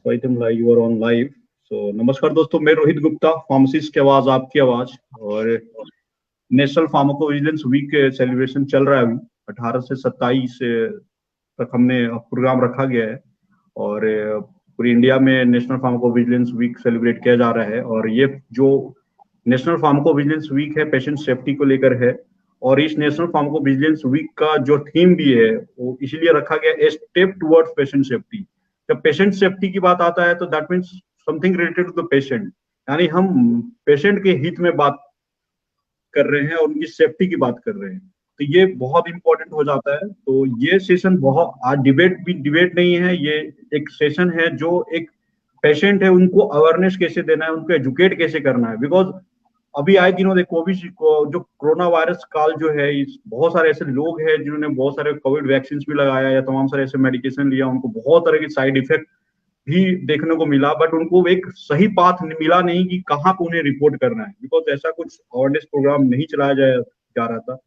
So I think like you are on live. So नमस्कार दोस्तों, मैं रोहित गुप्ता, फार्मासिस्ट की आवाज आपकी आवाज। और नेशनल फार्माकोविजिलेंस वीक सेलिब्रेशन चल रहा है अभी 18 से 27 तक हमने प्रोग्राम रखा गया है। और पूरी इंडिया में नेशनल फार्माकोविजिलेंस वीक सेलिब्रेट किया जा रहा है। और ये जो नेशनल फार्माकोविजिलेंस वीक है पेशेंट सेफ्टी को लेकर है। और इस नेशनल फार्माकोविजिलेंस वीक का जो थीम भी है वो इसीलिए रखा गया, a step towards patient safety. जब पेशेंट सेफ्टी की बात आता है तो that means something related to the patient, यानी हम पेशेंट के हित में बात कर रहे हैं और उनकी सेफ्टी की बात कर रहे हैं। तो ये बहुत इंपॉर्टेंट हो जाता है। तो ये सेशन बहुत, आज डिबेट नहीं है, ये एक सेशन है जो एक पेशेंट है उनको अवेयरनेस कैसे देना है, उनको एजुकेट कैसे करना है। बिकॉज अभी आए दिनों में कोविड जो कोरोना वायरस काल जो है, इस बहुत सारे ऐसे लोग हैं जिन्होंने बहुत सारे कोविड वैक्सीन भी लगाया या तमाम सारे ऐसे मेडिकेशन लिया, उनको बहुत तरह के साइड इफेक्ट भी देखने को मिला, बट उनको एक सही पाथ मिला नहीं कि कहाँ पे उन्हें रिपोर्ट करना है। बिकॉज ऐसा कुछ अवेयरनेस प्रोग्राम नहीं चलाया जा रहा था।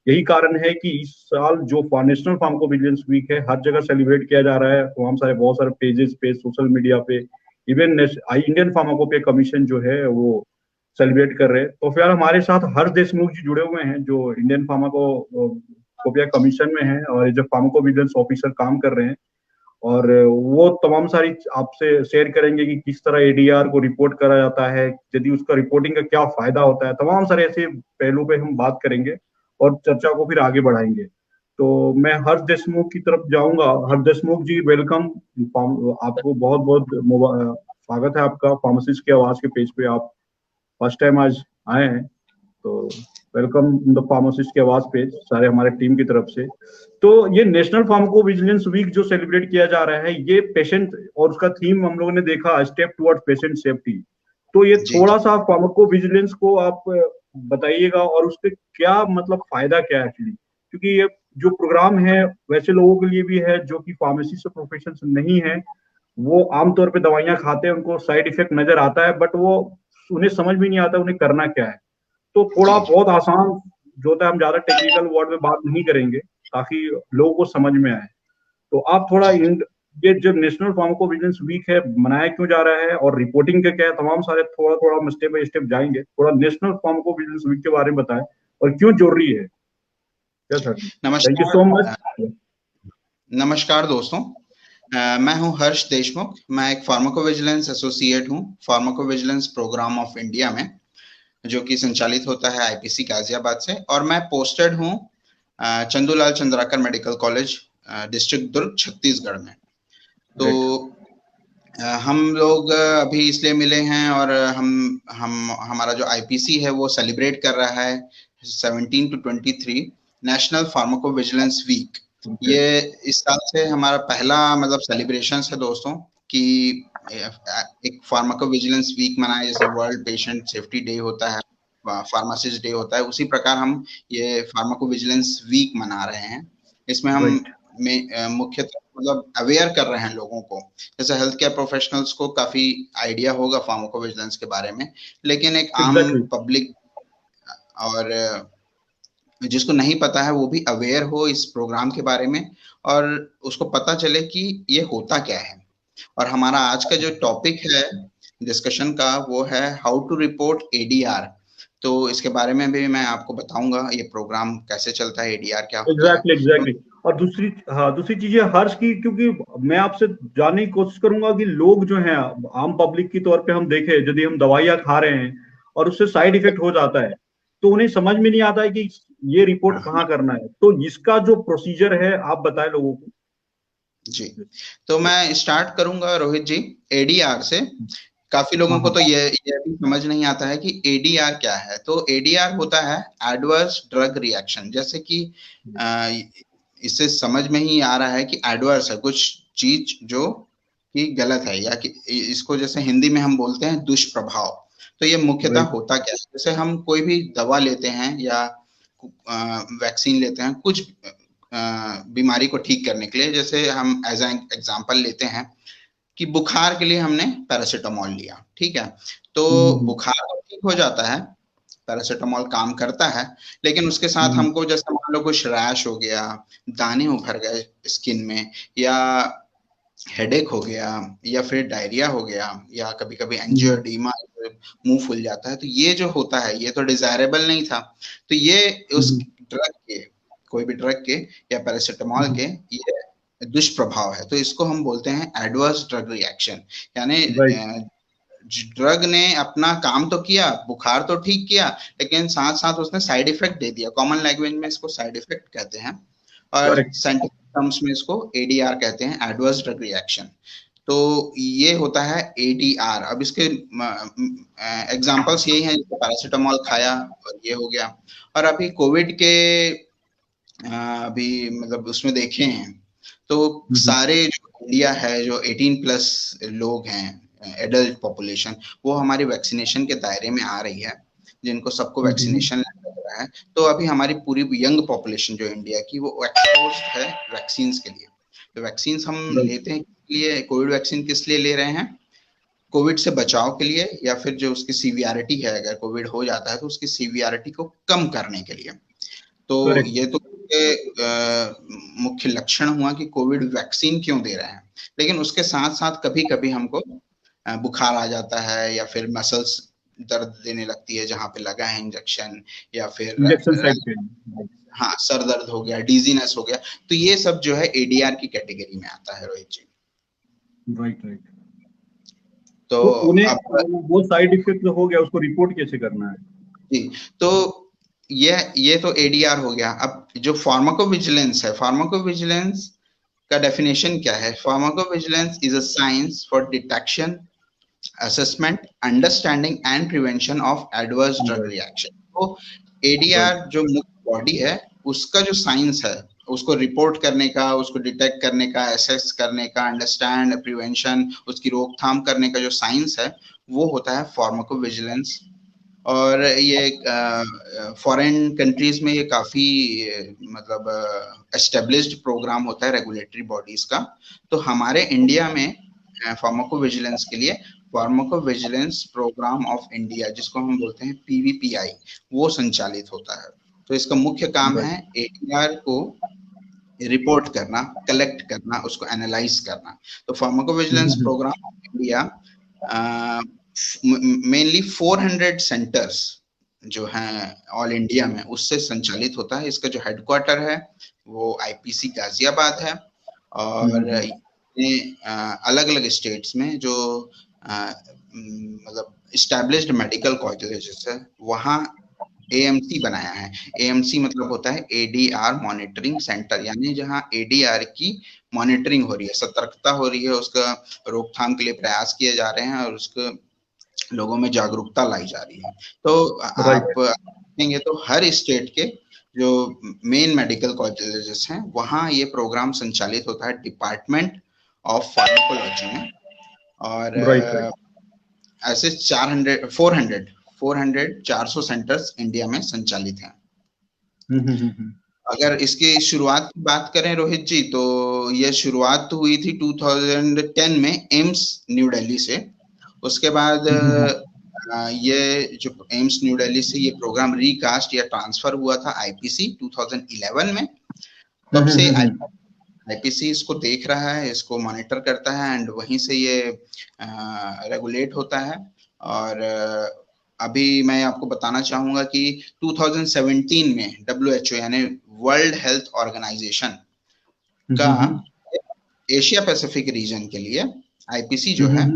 यही कारण है कि इस साल जो नेशनल फार्माकोविजिलेंस वीक है हर जगह सेलिब्रेट किया जा रहा है। तो हम सारे बहुत सारे पेजेस पे, सोशल मीडिया पे, इवन इंडियन फार्माकोपिया कमीशन जो है वो सेलिब्रेट कर रहे हैं। तो फिर हमारे साथ हर्ष देशमुख जी जुड़े हुए हैं जो इंडियन फार्माकोपिया कमीशन में है और एज ए फार्माकोविजिलेंस ऑफिसर काम कर रहे हैं। और वो तमाम सारी आपसे शेयर करेंगे कि किस तरह एडीआर को रिपोर्ट करा जाता है, यदि उसका रिपोर्टिंग का क्या फायदा होता है। तमाम सारे ऐसे पहलू पे हम बात करेंगे और चर्चा को फिर आगे बढ़ाएंगे। तो मैं हर्ष देशमुख की तरफ जाऊंगा। हर्ष देशमुख जी, वेलकम। आपको बहुत बहुत स्वागत है आपका फार्मासिस्ट की आवाज के पेज पे। आप फर्स्ट टाइम आज आए हैं, तो वेलकम इन द फार्मासिस्ट की आवाज पेज सारे हमारे टीम की तरफ से। तो ये नेशनल फार्माकोविजिलेंस वीक जो सेलिब्रेट किया जा रहा है, ये पेशेंट और उसका थीम हम लोगों ने देखा, स्टेप टुवर्ड्स पेशेंट सेफ्टी। तो ये जी थोड़ा सा फार्माकोविजिलेंस को आप बताइएगा और उसके क्या मतलब फायदा क्या है एक्चुअली, क्योंकि ये जो प्रोग्राम है वैसे लोगों के लिए भी है जो कि फार्मेसी से प्रोफेशन नहीं है। वो आमतौर पे दवाइयां खाते हैं, उनको साइड इफेक्ट नजर आता है, बट वो उन्हें समझ भी नहीं आता उन्हें करना क्या है। तो थोड़ा जी बहुत आसान जो होता है, हम ज्यादा टेक्निकल वर्ड में बात नहीं करेंगे ताकि लोगों को समझ में आए। तो आप थोड़ा जी ये जो नेशनल फार्माकोविजिलेंस वीक है मनाया क्यों जा रहा है और रिपोर्टिंग के क्या है, तमाम सारे थोड़ा थोड़ा हम स्टेप बाय स्टेप जाएंगे। थोड़ा नेशनल फार्माकोविजिलेंस वीक के बारे में बताएं और क्यों जरूरी है। यस सर, थैंक यू नमस्कार। So much. नमस्कार दोस्तों। मैं हूं हर्ष देशमुख। मैं एक फार्माकोविजिलेंस एसोसिएट हूं फार्माकोविजिलेंस प्रोग्राम ऑफ इंडिया में, जो कि संचालित होता है आईपीसी गाजियाबाद से। और मैं पोस्टेड हूं Chandulal Chandrakar medical college, district Durg, Chhattisgarh में। तो ग्रेट। हम लोग अभी इसलिए मिले हैं और हम हमारा जो आईपीसी है वो सेलिब्रेट कर रहा है 17 to 23 नेशनल फार्माकोविजिलेंस वीक। ये इस साल से हमारा पहला मतलब सेलिब्रेशन है दोस्तों, कि एक फार्माकोविजिलेंस वीक मनाए। जैसे वर्ल्ड पेशेंट सेफ्टी डे होता है, फार्मासिस्ट डे होता है, उसी प्रकार हम ये फार्माकोविजिलेंस वीक मना रहे हैं। इसमें हम राइट। मुख्यतः मतलब अवेयर कर रहे हैं लोगों को। जैसे हेल्थ केयर प्रोफेशनल्स को काफी आइडिया होगा फार्माकोविजिलेंस के बारे में, लेकिन एक आम एग्जैक्टली। पब्लिक और जिसको नहीं पता है वो भी अवेयर हो इस प्रोग्राम के बारे में, और उसको पता चले कि ये होता क्या है। और हमारा आज का जो टॉपिक है डिस्कशन का वो है हाउ टू रिपोर्ट एडीआर। तो इसके बारे में भी मैं आपको बताऊंगा ये प्रोग्राम कैसे चलता है, एडीआर क्या होता है। एग्जैक्टली तो एग्जैक्टली। और दूसरी चीज है हर्ष की, क्योंकि मैं आपसे जानने की कोशिश करूंगा कि लोग जो हैं आम पब्लिक की तौर पे हम देखें, यदि हम दवाइयां खा रहे हैं और उससे साइड इफेक्ट हो जाता है तो उन्हें समझ में नहीं आता है कि ये रिपोर्ट कहाँ करना है। तो इसका जो प्रोसीजर है आप बताएं लोगों को। जी, तो मैं स्टार्ट करूंगा रोहित जी एडीआर से। काफी हाँ लोगों को हाँ। तो ये भी समझ नहीं आता है कि एडीआर क्या है। तो एडीआर होता है एडवर्स ड्रग रिएक्शन। जैसे कि अ, इससे समझ में ही आ रहा है कि एडवर्स है कुछ चीज जो कि गलत है, या कि इसको जैसे हिंदी में हम बोलते हैं दुष्प्रभाव। तो ये मुख्यतः राइट। होता क्या है, जैसे हम कोई भी दवा लेते हैं या वैक्सीन लेते हैं कुछ बीमारी को ठीक करने के लिए। जैसे हम एज एग्जांपल लेते हैं कि बुखार के लिए हमने पैरासिटामोल लिया, ठीक है। तो हम्म। बुखार तो ठीक हो जाता है, पैरासिटामोल काम करता है, लेकिन उसके साथ हम्म। हमको जैसे मान लो कुछ रैश हो गया, दाने उभर गए स्किन में, या हेडेक हो गया या फिर डायरिया हो गया या कभी कभी एंजियोडीमा, मुंह फूल जाता है, तो ये जो होता है ये तो डिजायरेबल नहीं था। तो ये उस ड्रग के, कोई भी ड्रग के या पैरासिटामोल के ये दुष्प्रभाव है। तो इसको हम बोलते हैं एडवर्स ड्रग रिएक्शन। यानी ड्रग ने अपना काम तो किया, बुखार तो ठीक किया, लेकिन साथ साथ उसने साइड इफेक्ट दे दिया। कॉमन लैंग्वेज में इसको साइड इफेक्ट कहते हैं और साइंटिफिक टर्म्स में इसको एडीआर कहते हैं, एडवर्स ड्रग रिएक्शन। तो ये होता है एडीआर। अब इसके एग्जांपल्स यही हैं, जैसे पैरासिटामोल खाया और ये हो गया। और अभी कोविड के अभी मतलब उसमें देखे हैं तो सारे जो इंडिया है, जो 18 प्लस लोग हैं, एडल्ट पॉपुलेशन, वो हमारी वैक्सीनेशन के दायरे में आ रही है, जिनको सबको वैक्सीनेशन लग रहा है। तो अभी हमारी पूरी यंग पॉपुलेशन जो इंडिया की, वो एक्सपोज्ड है वैक्सीन के लिए। तो वैक्सीन हम लेते हैं लिए, कोविड वैक्सीन किस लिए ले रहे हैं? कोविड से बचाव के लिए, या फिर जो उसकी सीवियरिटी है, अगर कोविड हो जाता है तो उसकी सीवियरिटी को कम करने के लिए। तो ये तो मुख्य लक्षण हुआ कि कोविड वैक्सीन क्यों दे रहे हैं। लेकिन उसके साथ साथ कभी कभी हमको बुखार आ जाता है या फिर मसल्स दर्द देने लगती है जहां पे लगा है इंजेक्शन, या फिर हाँ सर दर्द हो गया, डिजीनेस हो गया। तो ये सब जो है एडीआर की कैटेगरी में आता है, रोहित जी। राइट। तो उन्हें वो साइड इफेक्ट हो गया, उसको रिपोर्ट कैसे करना है? जी, तो ये तो एडीआर हो गया। अब जो फार्माकोविजिलेंस है, फार्माकोविजिलेंस का डेफिनेशन क्या है? Pharmacovigilance is a science for detection, assessment, understanding and prevention of adverse drug reaction. तो एडीआर जो मुख्य बॉडी है, उसका जो साइंस है, उसको रिपोर्ट करने का, उसको डिटेक्ट करने का, एसेस करने का, अंडरस्टैंड, प्रिवेंशन, उसकी रोकथाम करने का जो साइंस है, वो होता है फार्माकोविजिलेंस। और ये फॉरेन कंट्रीज में ये काफी मतलब एस्टेब्लिश्ड प्रोग्राम होता है रेगुलेटरी बॉडीज का। तो हमारे इंडिया में फार्माकोविजिलेंस के लिए फार्माकोविजिलेंस प्रोग्राम ऑफ इंडिया, जिसको हम बोलते हैं पीवीपीआई, वो संचालित होता है। तो इसका मुख्य काम है एडीआर को रिपोर्ट करना, कलेक्ट करना, उसको एनालाइज करना। तो pharmacovigilance programme of India mainly 400 centres जो हैं ऑल इंडिया में, उससे संचालित होता है। इसका जो हेडक्वार्टर है वो आईपीसी गाजियाबाद है। और अलग अलग स्टेट्स में जो मतलब इस्टेब्लिश्ड मेडिकल कॉलेजेस है, वहाँ एएमसी बनाया है। एएमसी मतलब होता है एडीआर मॉनिटरिंग सेंटर, यानी जहां एडीआर की मॉनिटरिंग हो रही है, सतर्कता हो रही है, उसका रोकथाम के लिए प्रयास किए जा रहे हैं और उसको लोगों में जागरूकता लाई जा रही है। तो आप देखेंगे तो हर स्टेट के जो मेन मेडिकल कॉलेजेस हैं, वहाँ ये प्रोग्राम संचालित होता है डिपार्टमेंट ऑफ फार्माकोलॉजी में। और ऐसे 400 सेंटर्स इंडिया में संचालित हैं। अगर इसकी शुरुआत की बात करें रोहित जी, तो ये शुरुआत हुई थी 2010 में एम्स न्यू दिल्ली से। उसके बाद ये जो एम्स न्यू दिल्ली से ये प्रोग्राम रिकास्ट या ट्रांसफर हुआ था आईपीसी 2011 में। तब से आईपीसी इसको देख रहा है, इसको मॉनिटर करता है, एंड वहीं से ये रेगुलेट होता है। और अभी मैं आपको बताना चाहूंगा कि 2017 में WHO यानी वर्ल्ड हेल्थ ऑर्गेनाइजेशन का एशिया पैसिफिक रीजन के लिए आईपीसी जो है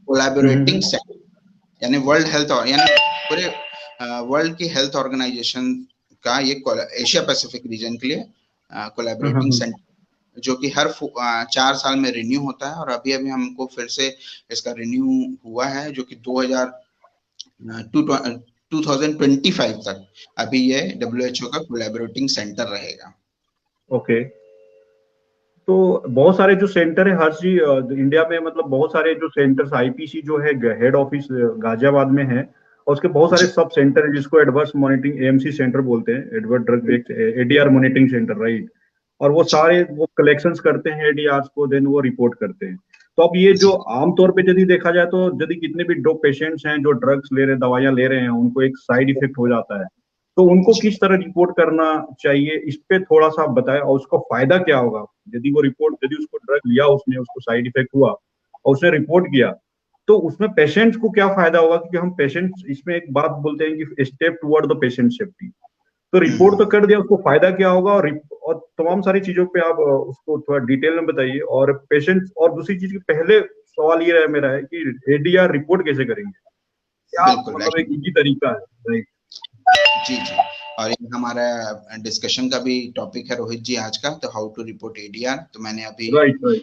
कोलैबोरेटिंग सेंटर, यानी वर्ल्ड हेल्थ यानी पूरे वर्ल्ड की हेल्थ ऑर्गेनाइजेशन का ये एशिया पैसिफिक रीजन के लिए कोलैबोरेटिंग सेंटर, जो कि हर 4 साल में रिन्यू होता है। और अभी हमको फिर से इसका रिन्यू हुआ है, जो कि 2025 तक अभी ये WHO का कोलैबोरेटिंग सेंटर रहेगा। ओके। तो बहुत सारे जो सेंटर है हर चीज इंडिया में, मतलब बहुत सारे जो सेंटर्स, आईपीसी जो है हेड ऑफिस गाजियाबाद में है, और उसके बहुत सारे सब सेंटर है जिसको एडवर्स मॉनिटरिंग एएमसी सेंटर बोलते हैं, adverse drug ADR monitoring centre, right. और वो सारे वो कलेक्शंस करते हैं एडीआर को, देन वो रिपोर्ट करते हैं। तो अब ये जो आमतौर पे यदि देखा जाए तो यदि कितने भी पेशेंट्स हैं जो ड्रग्स ले रहे हैं, दवाइयां ले रहे हैं, उनको एक साइड इफेक्ट हो जाता है, तो उनको किस तरह रिपोर्ट करना चाहिए, इस पे थोड़ा सा आप बताएं, और उसको फायदा क्या होगा यदि वो रिपोर्ट, यदि उसको ड्रग लिया उसने, उसको साइड इफेक्ट हुआ और उसने रिपोर्ट किया, तो उसमें पेशेंट्स को क्या फायदा होगा? क्योंकि हम पेशेंट्स इसमें एक बात बोलते हैं कि step toward the patient safety. तो रिपोर्ट तो कर दिया, उसको फायदा क्या होगा, और तमाम सारी चीजों पे आप उसको थोड़ा डिटेल में बताइए। और पेशेंट, और दूसरी चीज के पहले सवाल ये मेरा है कि एडीआर रिपोर्ट कैसे करेंगे? क्या बिल्कुल मतलब एक इजी तरीका है? राइट। जी जी। और ये हमारा डिस्कशन का भी टॉपिक है रोहित जी आज का, तो हाउ टू रिपोर्ट एडीआर। तो मैंने अभी राइट राइट।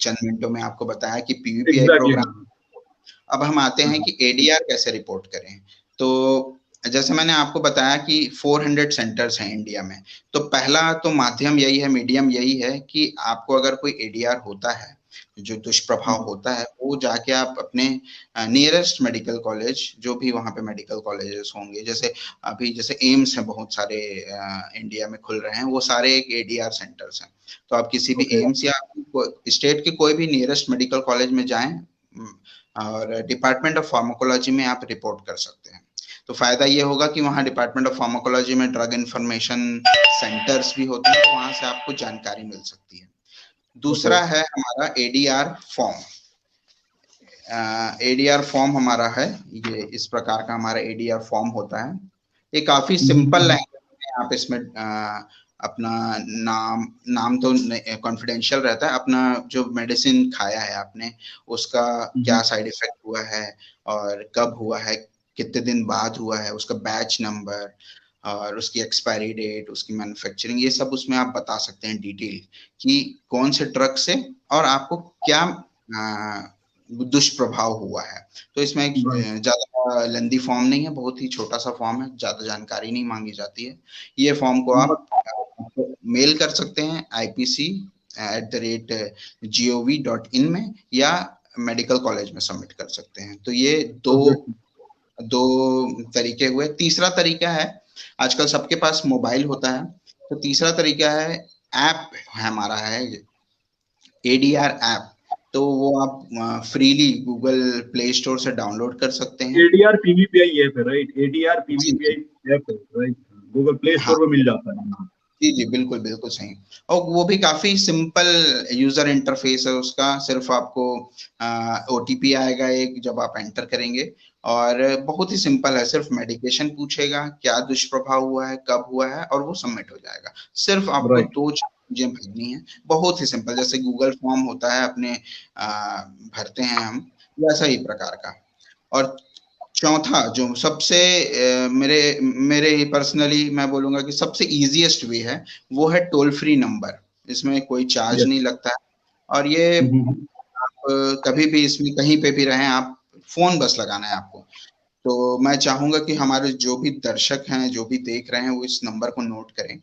चंद मिनटों में आपको बताया कि पीवीपीआई एग्जैक्टली। प्रोग्राम। अब हम आते हैं कि एडीआर कैसे रिपोर्ट करें। तो जैसे मैंने आपको बताया कि 400 सेंटर्स हैं इंडिया में। तो पहला तो माध्यम यही है, मीडियम यही है कि आपको अगर कोई एडीआर होता है, जो दुष्प्रभाव होता है, वो जाके आप अपने नियरेस्ट मेडिकल कॉलेज, जो भी वहाँ पे मेडिकल कॉलेजेस होंगे, जैसे अभी जैसे एम्स है, बहुत सारे इंडिया में खुल रहे हैं, वो सारे एक एडीआर सेंटर्स हैं। तो आप किसी भी एम्स या स्टेट के कोई भी नियरेस्ट मेडिकल कॉलेज में जाएं और डिपार्टमेंट ऑफ फार्माकोलॉजी में आप रिपोर्ट कर सकते हैं। तो फायदा ये होगा कि वहाँ डिपार्टमेंट ऑफ फार्माकोलॉजी में ड्रग इंफॉर्मेशन सेंटर्स भी होते हैं, तो वहां से आपको जानकारी मिल सकती है। दूसरा है हमारा एडीआर फॉर्म। एडीआर फॉर्म हमारा है, ये इस प्रकार का हमारा एडीआर फॉर्म होता है। ये काफी सिंपल लैंग्वेज में आप इसमें अपना नाम तो कॉन्फिडेंशियल रहता है, अपना जो मेडिसिन खाया है आपने, उसका क्या साइड इफेक्ट हुआ है और कब हुआ है, कितने दिन बाद हुआ है, उसका बैच नंबर और उसकी एक्सपायरी डेट, उसकी मैन्युफैक्चरिंग, ये सब उसमें आप बता सकते हैं डिटेल कि कौन से ड्रग से और आपको क्या दुष्प्रभाव हुआ है। तो इसमें एक ज्यादा लंबी फॉर्म नहीं है, बहुत ही छोटा सा फॉर्म है, ज्यादा जानकारी नहीं मांगी जाती है। ये फॉर्म को आप मेल कर सकते हैं ipc@gov.in में, या मेडिकल कॉलेज में सबमिट कर सकते हैं। तो ये दो तरीके हुए। तीसरा तरीका है, आजकल सबके पास मोबाइल होता है, तो तीसरा तरीका है, ऐप हमारा है एडीआर ऐप। तो वो आप फ्रीली गूगल प्ले स्टोर से डाउनलोड कर सकते हैं। एडीआर पीवीपीआई ऐप है, राइट? एडीआर पीवीपीआई ऐप है, राइट? गूगल प्ले हाँ स्टोर में मिल जाता है। जी जी, बिल्कुल बिल्कुल सही। और वो भी काफी सिंपल यूजर इंटरफेस है उसका। सिर्फ आपको ओटीपी आएगा एक, जब आप एंटर करेंगे, और बहुत ही सिंपल है। सिर्फ मेडिकेशन पूछेगा, क्या दुष्प्रभाव हुआ है, कब हुआ है, और वो सबमिट हो जाएगा। सिर्फ आपको राइट। दो चीजें भरनी है, बहुत ही सिंपल, जैसे गूगल फॉर्म होता है अपने भरते हैं हम, वैसा ही प्रकार का। और चौथा जो सबसे मेरे मेरे ही पर्सनली मैं बोलूंगा कि सबसे इजीएस्ट वे है, वो है टोल फ्री नंबर। इसमें कोई चार्ज नहीं लगता है, और ये आप कभी भी इसमें कहीं पे भी रहें, आप फोन बस लगाना है आपको। तो मैं चाहूंगा कि हमारे जो भी दर्शक हैं, जो भी देख रहे हैं, वो इस नंबर को नोट करें।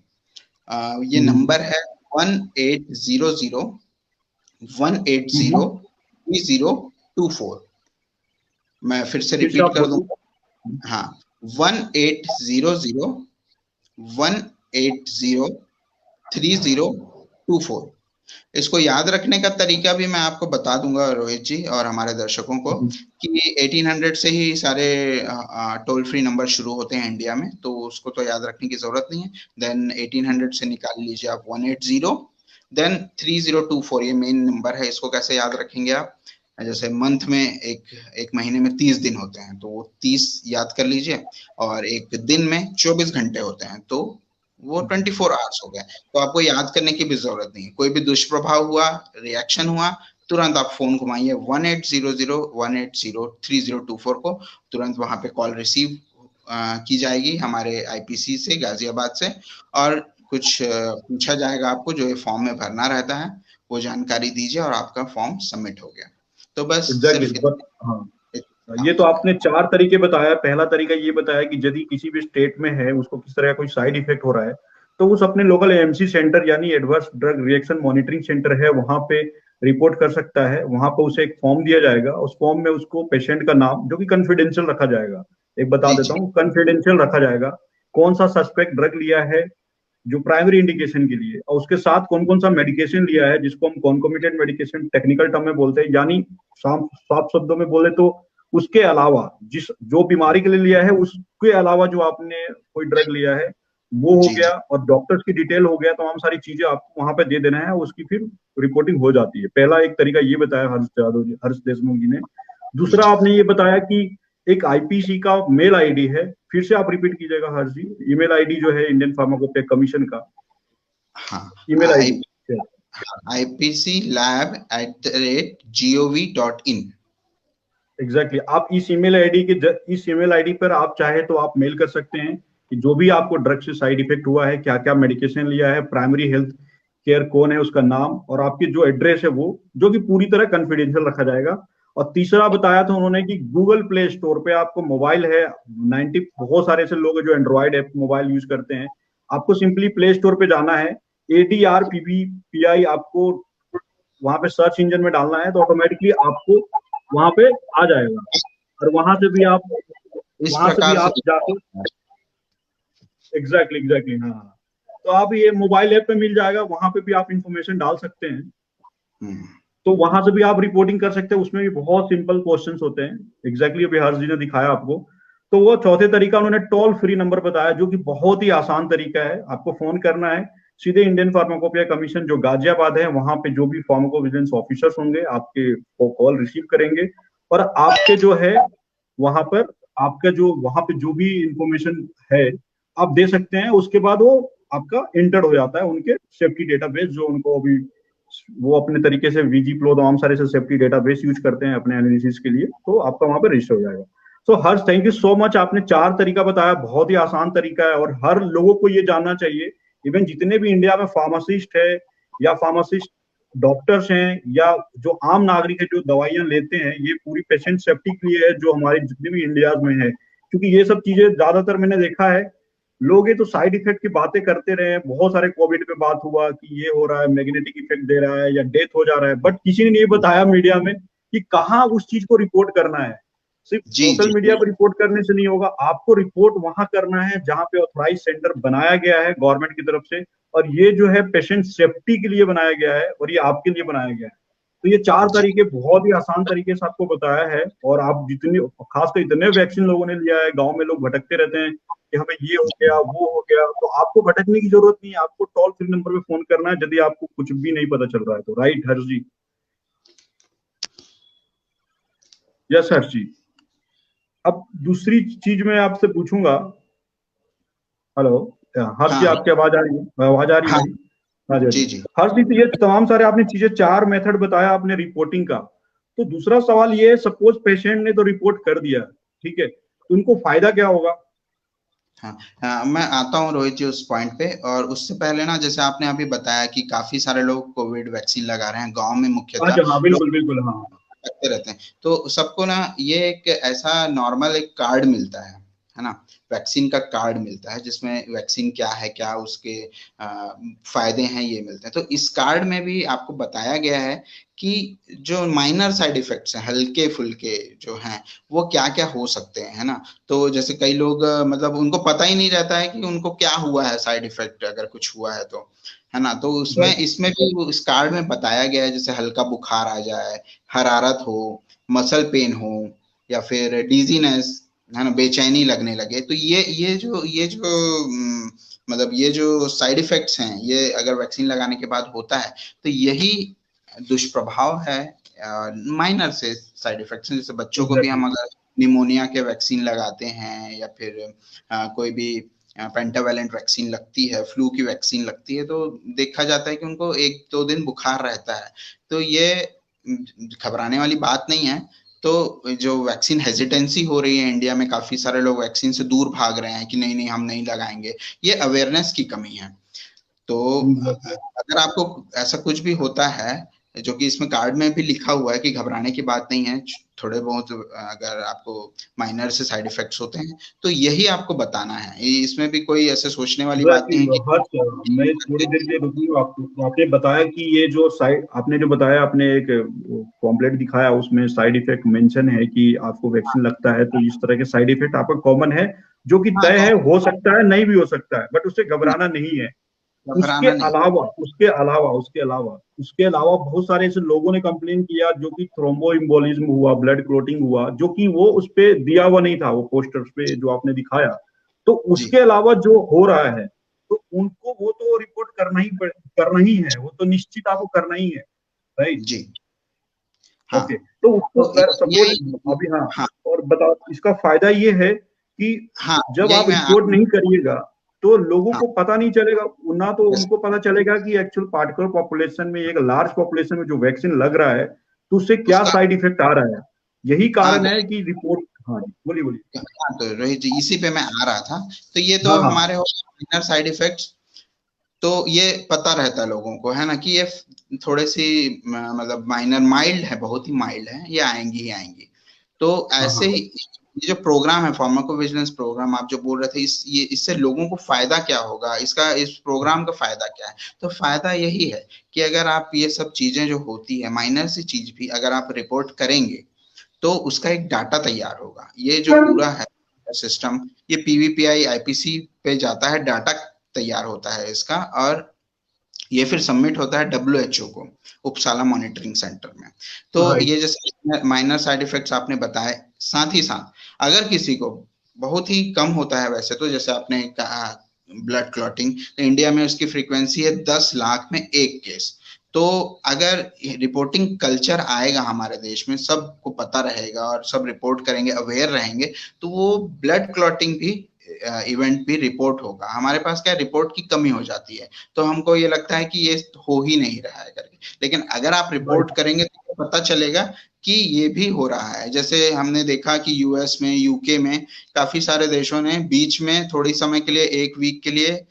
ये नंबर है 1800 180 3024। मैं फिर से फिर से रिपीट आप कर दूं। बोलिए। हाँ, 1800 180 3024। इसको याद रखने का तरीका भी मैं आपको बता दूंगा रोहित जी और हमारे दर्शकों को, कि 1800 से ही सारे टोल फ्री नंबर शुरू होते हैं इंडिया में, तो उसको तो याद रखने की जरूरत नहीं है। देन 1800 से निकाल लीजिए आप 180, देन 3024, ये मेन नंबर है। इसको कैसे याद रखेंगे आप? जैसे मंथ में एक महीने में 30 दिन होते हैं, तो वो 30 याद कर लीजिए, और एक दिन में 24 घंटे होते हैं, तो वो 24 आवर्स हो गए। तो आपको याद करने की भी जरूरत नहीं है। कोई भी दुष्प्रभाव हुआ, रिएक्शन हुआ, तुरंत आप फोन घुमाइए 1800 180 3024 को, तुरंत वहां पे कॉल रिसीव की जाएगी हमारे आईपीसी से, गाजियाबाद से, और कुछ पूछा जाएगा आपको, जो ये फॉर्म में भरना रहता है, वो जानकारी दीजिए और आपका फॉर्म सबमिट हो गया। तो बस सिर्फ हाँ, काम ये तो होगा। आपने 4 तरीके बताया। पहला तरीका ये बताया कि यदि किसी भी स्टेट में है, उसको किस तरह का कोई साइड इफेक्ट हो रहा है, तो उस अपने लोकल एएमसी सेंटर, यानी adverse drug reaction monitoring centre है, वहां पे रिपोर्ट कर सकता है। वहां पर उसे एक फॉर्म दिया जाएगा, उस फॉर्म में उसको पेशेंट का नाम, जो कि कॉन्फिडेंशियल रखा जाएगा, एक बता जी देता जी हूँ, कॉन्फिडेंशियल रखा जाएगा, कौन सा सस्पेक्ट ड्रग लिया है जो प्राइमरी इंडिकेशन के लिए, और उसके साथ कौन कौन सा मेडिकेशन लिया है, जिसको हम कॉन्कोमिटेंट मेडिकेशन टेक्निकल टर्म में बोलते हैं, यानी साफ साफ शब्दों में बोले तो उसके अलावा जो बीमारी के लिए लिया है उसके अलावा जो आपने कोई ड्रग लिया है वो हो जी गया, जी और डॉक्टर्स की डिटेल हो गया, तमाम सारी चीजें आपको वहां पे दे देना है, उसकी फिर रिपोर्टिंग हो जाती है। पहला एक तरीका ये बताया हर्ष देशमुख जी ने। जी दूसरा जी। आपने ये बताया कि एक आईपीसी का मेल आईडी है, फिर से आप रिपीट कीजिएगा हर्ष जी, ईमेल आईडी जो है इंडियन फार्माकोपिया कमीशन का हाँ, email I ID. ipclab@gov.in। Exactly आप इस ईमेल आईडी पर आप चाहे तो आप मेल कर सकते हैं कि जो भी आपको ड्रग से साइड इफेक्ट हुआ है, क्या क्या मेडिकेशन लिया है, प्राइमरी हेल्थ केयर कौन है उसका नाम, और आपकी जो एड्रेस है वो, जो कि पूरी तरह कॉन्फिडेंशियल रखा जाएगा। और तीसरा बताया था उन्होंने कि गूगल प्ले स्टोर पे आपको मोबाइल है, 90 बहुत सारे ऐसे लोग हैं जो एंड्रॉयड ऐप मोबाइल यूज करते हैं, आपको सिंपली प्ले स्टोर पे जाना है, ADRPPPI आपको वहां पे सर्च इंजन में डालना है, तो ऑटोमेटिकली आपको वहां पे आ जाएगा। और इस वहां से भी प्रकार से। आप जाके एग्जैक्टली हाँ, तो आप ये मोबाइल ऐप पे मिल जाएगा, वहां पे भी आप इंफॉर्मेशन डाल सकते हैं। हम्म, तो वहां से भी आप रिपोर्टिंग कर सकते हैं, उसमें भी बहुत सिंपल क्वेश्चंस होते हैं, एग्जैक्टली अभी हर्ष जी ने दिखाया आपको। तो वो चौथे तरीका उन्होंने टोल फ्री नंबर बताया, जो कि बहुत ही आसान तरीका है। आपको फोन करना है सीधे इंडियन फार्माकोपिया कमीशन जो गाजियाबाद है, वहां पे जो भी फार्माकोविजिलेंस ऑफिसर्स होंगे आपके कॉल रिसीव करेंगे, और आपके जो है वहां पर आपका जो वहां पे जो भी इंफॉर्मेशन है आप दे सकते हैं। उसके बाद वो आपका इंटर हो जाता है उनके सेफ्टी डेटाबेस, जो उनको अभी वो अपने तरीके से VG Pro तमाम सारे से सेफ्टी डेटाबेस यूज करते हैं अपने एनालिसिस के लिए, तो आपका वहां पे रजिस्टर हो जाएगा। सो हर्ष, थैंक यू सो मच, आपने 4 तरीका बताया, बहुत ही आसान तरीका है और हर लोगों को ये जानना चाहिए। इवन जितने भी इंडिया में फार्मासिस्ट है या फार्मासिस्ट डॉक्टर्स हैं या जो आम नागरिक है जो दवाइयां लेते हैं, ये पूरी पेशेंट सेफ्टी के लिए है, जो हमारे जितने भी इंडिया में है। क्योंकि ये सब चीजें ज्यादातर मैंने देखा है, लोग ये तो साइड इफेक्ट की बातें करते रहे हैं, बहुत सारे कोविड पे बात हुआ कि ये हो रहा है, मैग्नेटिक इफेक्ट दे रहा है या डेथ हो जा रहा है, बट किसी ने नहीं बताया मीडिया में कि कहाँ उस चीज को रिपोर्ट करना है। सिर्फ जी सोशल जी मीडिया पर रिपोर्ट करने से नहीं होगा, आपको रिपोर्ट वहां करना है जहां पे ऑथराइज सेंटर बनाया गया है गवर्नमेंट की तरफ से, और ये जो है पेशेंट सेफ्टी के लिए बनाया गया है और ये आपके लिए बनाया गया है। तो ये 4 जी। तरीके बहुत ही आसान तरीके से आपको बताया है। और आप जितनी, खासकर इतने वैक्सीन लोगों ने लिया है, गांव में लोग भटकते रहते हैं कि हमें ये हो गया वो हो गया, तो आपको भटकने की जरूरत नहीं है, आपको टोल फ्री नंबर पे फोन करना है यदि आपको कुछ भी नहीं पता चल रहा है तो। राइट हर्ष जी? यस हर्ष जी। अब दूसरी चीज मैं आपसे पूछूंगा। हेलो, हर्ष हाँ जी, हाँ आपकी आवाज आ रही है? आवाज आ रही है हाँ। मेरी? हाँ जी, हाँ जी जी। जी। हर्ष जी, तो ये तमाम सारे आपने चीजें, 4 मेथड बताया आपने रिपोर्टिंग का। तो दूसरा सवाल ये है, सपोज पेशेंट ने तो रिपोर्ट कर दिया, ठीक है, तो उनको फायदा क्या होगा? हाँ, हाँ, मैं आता हूँ रोहित जी उस पॉइंट पे। और उससे पहले ना, जैसे आपने अभी बताया कि काफी सारे लोग कोविड वैक्सीन लगा रहे हैं गांव में, हाँ मुख्यतः जी, हाँ, लोग बिल्कुल बिल्कुल, हाँ। करते रहते हैं। तो सबको ना ये एक ऐसा नॉर्मल एक कार्ड मिलता है ना, वैक्सीन का कार्ड मिलता है जिसमें वैक्सीन क्या है, क्या उसके फायदे हैं, ये मिलते हैं। तो इस कार्ड में भी आपको बताया गया है कि जो माइनर साइड इफेक्ट्स हैं, हल्के फुल्के जो हैं, वो क्या क्या हो सकते हैं, है ना। तो जैसे कई लोग मतलब उनको पता ही नहीं रहता है कि उनको क्या हुआ है, साइड इफेक्ट अगर कुछ हुआ है तो, है ना। तो उसमें राइट। इसमें भी इस कार्ड में बताया गया है, जैसे हल्का बुखार आ जाए, हरारत हो, मसल पेन हो, या फिर डिजीनेस, है ना, बेचैनी लगने लगे, तो ये जो मतलब ये जो साइड इफेक्ट्स हैं, ये अगर वैक्सीन लगाने के बाद होता है, तो यही दुष्प्रभाव है, माइनर से साइड इफेक्ट्स हैं। जैसे बच्चों को भी एग्जैक्टली। हम अगर निमोनिया के वैक्सीन लगाते हैं, या फिर कोई भी पेंटावेलेंट वैक्सीन लगती है, फ्लू की वैक्सीन लगती है, तो देखा जाता है कि उनको 1-2 दिन बुखार रहता है। तो ये घबराने वाली बात नहीं है। तो जो वैक्सीन हेजिटेंसी हो रही है इंडिया में, काफी सारे लोग वैक्सीन से दूर भाग रहे हैं कि नहीं नहीं हम नहीं लगाएंगे, ये अवेयरनेस की कमी है। तो एग्जैक्टली। अगर आपको ऐसा कुछ भी होता है, जो कि इसमें कार्ड में भी लिखा हुआ है कि घबराने की बात नहीं है, थोड़े बहुत अगर आपको माइनर से साइड इफेक्ट्स होते हैं, तो यही आपको बताना है। इसमें भी कोई ऐसे सोचने वाली बात नहीं है हर्ष, मैं थोड़ी देर के लिए रुकूंगा आपको। तो आपने बताया कि ये जो साइड आपने जो बताया, आपने एक पॉम्पलेट दिखाया, उसमें साइड इफेक्ट मेंशन है कि आपको वैक्सीन लगता है तो इस तरह के साइड इफेक्ट आपका कॉमन है, जो कि हाँ तय है, हो सकता है नहीं भी हो सकता है, बट उससे घबराना नहीं है। उसके अलावा बहुत सारे ऐसे लोगों ने कंप्लेन किया जो कि थ्रोम्बोइम्बोलिज्म हुआ, ब्लड क्लोटिंग हुआ, जो कि वो उस पे दिया हुआ नहीं था, वो पोस्टर्स पे जो आपने दिखाया। तो उसके अलावा जो हो रहा है, तो उनको वो तो रिपोर्ट करना ही है, वो तो निश्चित आपको करना ही है, राइट जी। हाँ, ओके। तो उसको तो सपोज यही। अभी, हाँ, हाँ और बताओ, इसका फायदा ये है कि हाँ, जब यही आप मैं रिपोर्ट नहीं करिएगा तो लोगों हाँ को पता नहीं चलेगा, ना तो yes, उनको पता चलेगा कि एक्चुअल पार्टिकुलर पॉपुलेशन में, एक लार्ज पॉपुलेशन में जो वैक्सीन लग रहा है तो उससे क्या उसका। साइड इफेक्ट आ रहा है। यही हाँ कारण है कि रिपोर्ट। हाँ जी, बोलिए बोलिए। हाँ, तो रोहित जी इसी पे मैं आ रहा था। तो ये तो हाँ हाँ हमारे हो माइनर साइड इफेक्ट्स, तो ये पता रहता है लोगों को, है ना, कि ये थोड़े सी मतलब माइनर, माइल्ड है, बहुत ही माइल्ड है, ये आएंगी ही आएंगी। तो हाँ ऐसे हाँ ही ये जो प्रोग्राम है फार्माकोविजिलेंस प्रोग्राम, आप जो बोल रहे थे, इससे लोगों को फायदा क्या होगा, इस प्रोग्राम का फायदा क्या है? तो फायदा यही है कि अगर आप ये सब चीजें जो होती है, माइनर सी चीज भी अगर आप रिपोर्ट करेंगे तो उसका एक डाटा तैयार होगा। ये जो पूरा है सिस्टम, ये पीवीपीआई आईपीसी पे जाता है, डाटा तैयार होता है इसका, और ये फिर सबमिट होता है डब्ल्यूएचओ को, उपसाला मॉनिटरिंग सेंटर में। तो राइट ये जैसे माइनर साइड इफेक्ट्स आपने बताए, साथ ही साथ अगर किसी को बहुत ही कम होता है, वैसे तो जैसे आपने कहा ब्लड क्लॉटिंग, तो इंडिया में उसकी फ्रीक्वेंसी है 10 लाख में एक केस। तो अगर रिपोर्टिंग कल्चर आएगा हमारे देश में, सबको पता रहेगा और सब रिपोर्ट करेंगे, अवेयर रहेंगे, तो वो ब्लड क्लॉटिंग भी इवेंट भी रिपोर्ट होगा। हमारे पास क्या रिपोर्ट की कमी हो जाती है, तो हमको ये लगता है कि ये हो ही नहीं रहा है करके। लेकिन अगर आप रिपोर्ट राइट करेंगे तो पता चलेगा कि ये भी हो रहा है। जैसे हमने देखा कि यूएस में, यूके में, काफी सारे देशों ने बीच में थोड़ी समय के लिए, एक वीक के लिए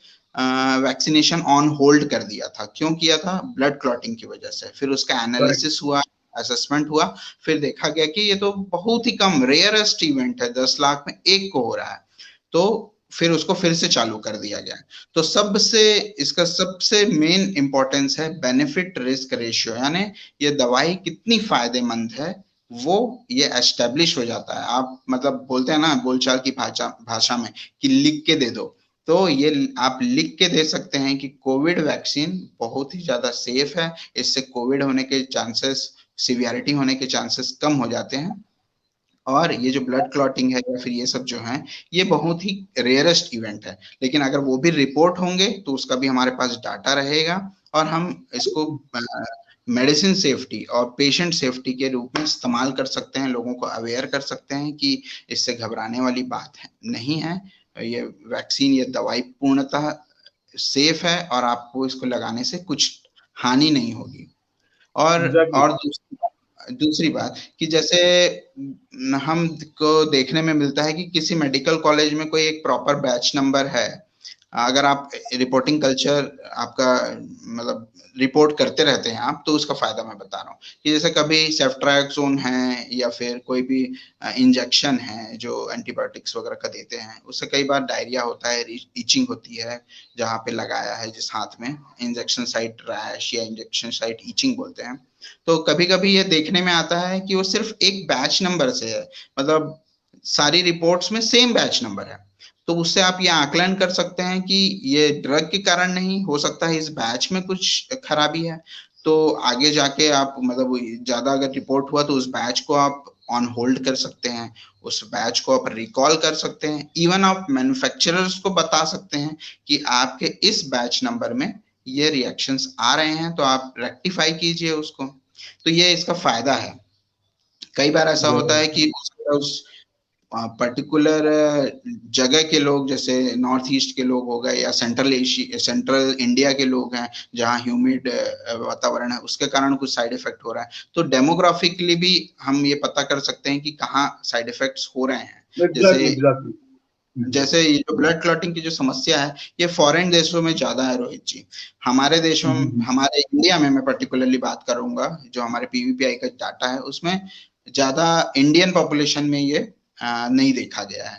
वैक्सीनेशन ऑन होल्ड कर दिया था। क्यों किया था? ब्लड क्लॉटिंग की वजह से। फिर उसका करेक्ट एनालिसिस हुआ, असेसमेंट हुआ, फिर देखा गया कि ये तो बहुत ही कम, रेयरेस्ट इवेंट है, 10 लाख में एक को हो रहा है। तो फिर उसको फिर से चालू कर दिया गया। तो सबसे, इसका सबसे मेन इंपॉर्टेंस है बेनिफिट रिस्क रेशियो, यानी ये दवाई कितनी फायदेमंद है, वो ये एस्टेब्लिश हो जाता है। आप मतलब बोलते हैं ना बोलचाल की भाषा भाषा में कि लिख के दे दो, तो ये आप लिख के दे सकते हैं कि कोविड वैक्सीन बहुत ही ज्यादा सेफ है, इससे कोविड होने के चांसेस, सिवियरिटी होने के चांसेस कम हो जाते हैं। और ये जो ब्लड क्लॉटिंग है या फिर ये सब जो है, ये बहुत ही रेयरेस्ट इवेंट है। लेकिन अगर वो भी रिपोर्ट होंगे तो उसका भी हमारे पास डाटा रहेगा, और हम इसको मेडिसिन सेफ्टी और पेशेंट सेफ्टी के रूप में इस्तेमाल कर सकते हैं, लोगों को अवेयर कर सकते हैं कि इससे घबराने वाली बात है, नहीं है। ये वैक्सीन, ये दवाई पूर्णतः सेफ है, और आपको इसको लगाने से कुछ हानि नहीं होगी। और एग्जैक्टली और दूसरी बात कि जैसे हमको देखने में मिलता है कि किसी मेडिकल कॉलेज में कोई एक प्रॉपर बैच नंबर है, अगर आप रिपोर्टिंग कल्चर आपका मतलब रिपोर्ट करते रहते हैं आप, तो उसका फायदा मैं बता रहा हूँ कि जैसे कभी सेफ्ट्राक्सोन है या फिर कोई भी इंजेक्शन है जो एंटीबायोटिक्स वगैरह का देते हैं, उससे कई बार डायरिया होता है, इचिंग होती है जहाँ पे लगाया है जिस हाथ में, इंजेक्शन साइट रैश या इंजेक्शन साइट इचिंग बोलते हैं। तो कभी कभी ये देखने में आता है कि वो सिर्फ एक बैच नंबर से है, मतलब सारी रिपोर्ट्स में सेम बैच नंबर है। तो उससे आप ये आकलन कर सकते हैं कि ये ड्रग के कारण नहीं हो सकता है, इस बैच में कुछ खराबी है। तो आगे जाके आप मतलब ज्यादा अगर रिपोर्ट हुआ तो उस बैच को आप ऑन होल्ड कर सकते हैं, उस बैच को आप रिकॉल कर सकते हैं, इवन आप मैन्युफैक्चरर्स को बता सकते हैं कि आपके इस बैच नंबर में ये रिएक्शंस आ रहे हैं, तो आप रेक्टिफाई कीजिए उसको। तो ये इसका फायदा है। कई बार ऐसा होता है कि उस पर्टिकुलर जगह के लोग, जैसे नॉर्थ ईस्ट के लोग हो गए या सेंट्रल एशिया, सेंट्रल इंडिया के लोग हैं जहाँ ह्यूमिड वातावरण है, उसके कारण कुछ साइड इफेक्ट हो रहा है। तो डेमोग्राफिकली भी हम ये पता कर सकते हैं कि कहाँ साइड इफेक्ट्स हो रहे हैं। एग्जैक्टली जैसे एग्जैक्टली जैसे ये जो ब्लड क्लॉटिंग की जो समस्या है, ये फॉरेन देशों में ज्यादा है रोहित जी। हमारे देशों में, हमारे इंडिया में मैं पर्टिकुलरली बात करूंगा, जो हमारे पीवीपीआई का डाटा है उसमें ज्यादा इंडियन पॉपुलेशन में ये नहीं देखा गया है।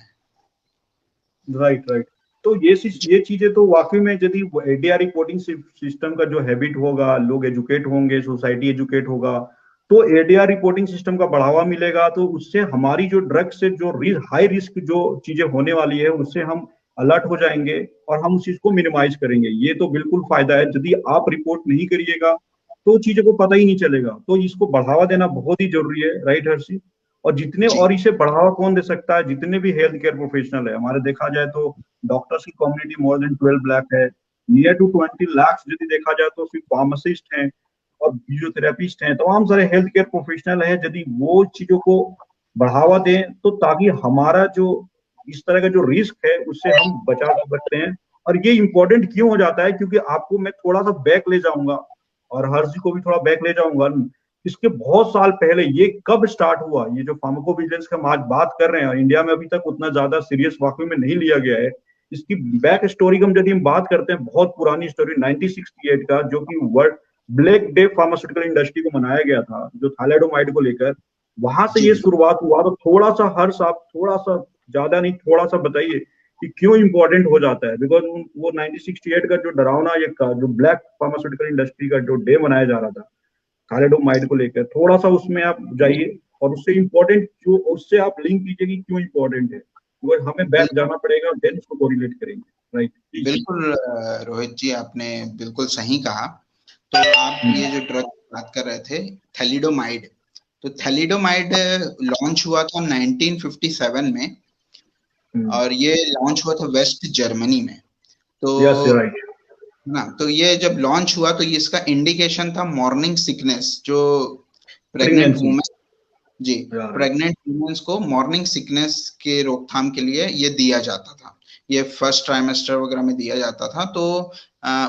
Right right. तो ये चीजें तो वाकई में, यदि एडीआर रिपोर्टिंग सिस्टम का जो हैबिट होगा, लोग एजुकेट होंगे, सोसाइटी एजुकेट होगा, तो एडीआर रिपोर्टिंग सिस्टम का बढ़ावा मिलेगा, तो उससे हमारी जो ड्रग से जो हाई रिस्क जो चीजें होने वाली है उससे हम अलर्ट हो जाएंगे और हम उस चीज को मिनिमाइज करेंगे। ये तो बिल्कुल फायदा है। यदि आप रिपोर्ट नहीं करिएगा तो चीजों को पता ही नहीं चलेगा। तो इसको बढ़ावा देना बहुत ही जरूरी है, राइट हर्षी? और जितने जी और इसे बढ़ावा कौन दे सकता है? जितने भी हेल्थ केयर प्रोफेशनल है हमारे, देखा जाए तो डॉक्टर्स की कम्युनिटी मोर देन 12 लाख है। नियर टू 20 लाख यदि देखा जाए तो सिर्फ फार्मासिस्ट हैं और फिजियोथेरेपिस्ट हैं, तमाम सारे हेल्थ केयर प्रोफेशनल हैं। यदि वो चीजों को बढ़ावा दें तो ताकि हमारा जो इस तरह का जो रिस्क है उससे हम बचा सकते हैं। और ये इंपॉर्टेंट क्यों हो जाता है? क्योंकि आपको मैं थोड़ा सा बैक ले जाऊंगा और हर्षी को भी थोड़ा बैक ले जाऊंगा। इसके बहुत साल पहले ये कब स्टार्ट हुआ, ये जो फार्माकोविजिलेंस का हम आज बात कर रहे हैं, इंडिया में अभी तक उतना ज्यादा सीरियस वाकई में नहीं लिया गया है। इसकी बैक स्टोरी की यदि हम बात करते हैं, बहुत पुरानी स्टोरी 1968 का, जो कि world black day pharmaceutical industry को मनाया गया था, जो थाइलेडोमाइड को लेकर, वहां से जी ये बिल्कुल। शुरुआत हुआ। तो थोड़ा सा हर्ष, आप थोड़ा सा, ज्यादा नहीं, थोड़ा सा बताइए कि क्यों इंपॉर्टेंट हो जाता है। बिकॉज वो 1968 का जो डरावना ये का जो ब्लैक फार्मास्यूटिकल इंडस्ट्री का जो डे मनाया जा रहा था थाइलेडोमाइड को लेकर, थोड़ा सा उसमें आप जाइए और उससे इंपॉर्टेंट जो, उससे आप लिंक कीजिए कि क्यों इंपॉर्टेंट है। बिकॉज हमें बैक जाना पड़ेगा, देन उसको कोरिलेट करेंगे, राइट? बिल्कुल रोहित जी, आपने बिल्कुल सही कहा। तो आप ये जो ड्रग बात कर रहे थे, थैलिडोमाइड, तो थैलिडोमाइड लॉन्च हुआ था 1957 में, और ये लॉन्च हुआ था वेस्ट जर्मनी में। तो यस, राइट। ना, तो ये जब लॉन्च हुआ तो ये इसका इंडिकेशन था मॉर्निंग सिकनेस, जो प्रेग्नेंट प्रेगनेंसी, वुमेन, जी, राइट। प्रेग्नेंट वुमेन्स को मॉर्निंग सिकनेस के रोकथाम के लिए ये दिया जाता था। ये फर्स्ट ट्राइमेस्टर वगैरह में दिया जाता था। तो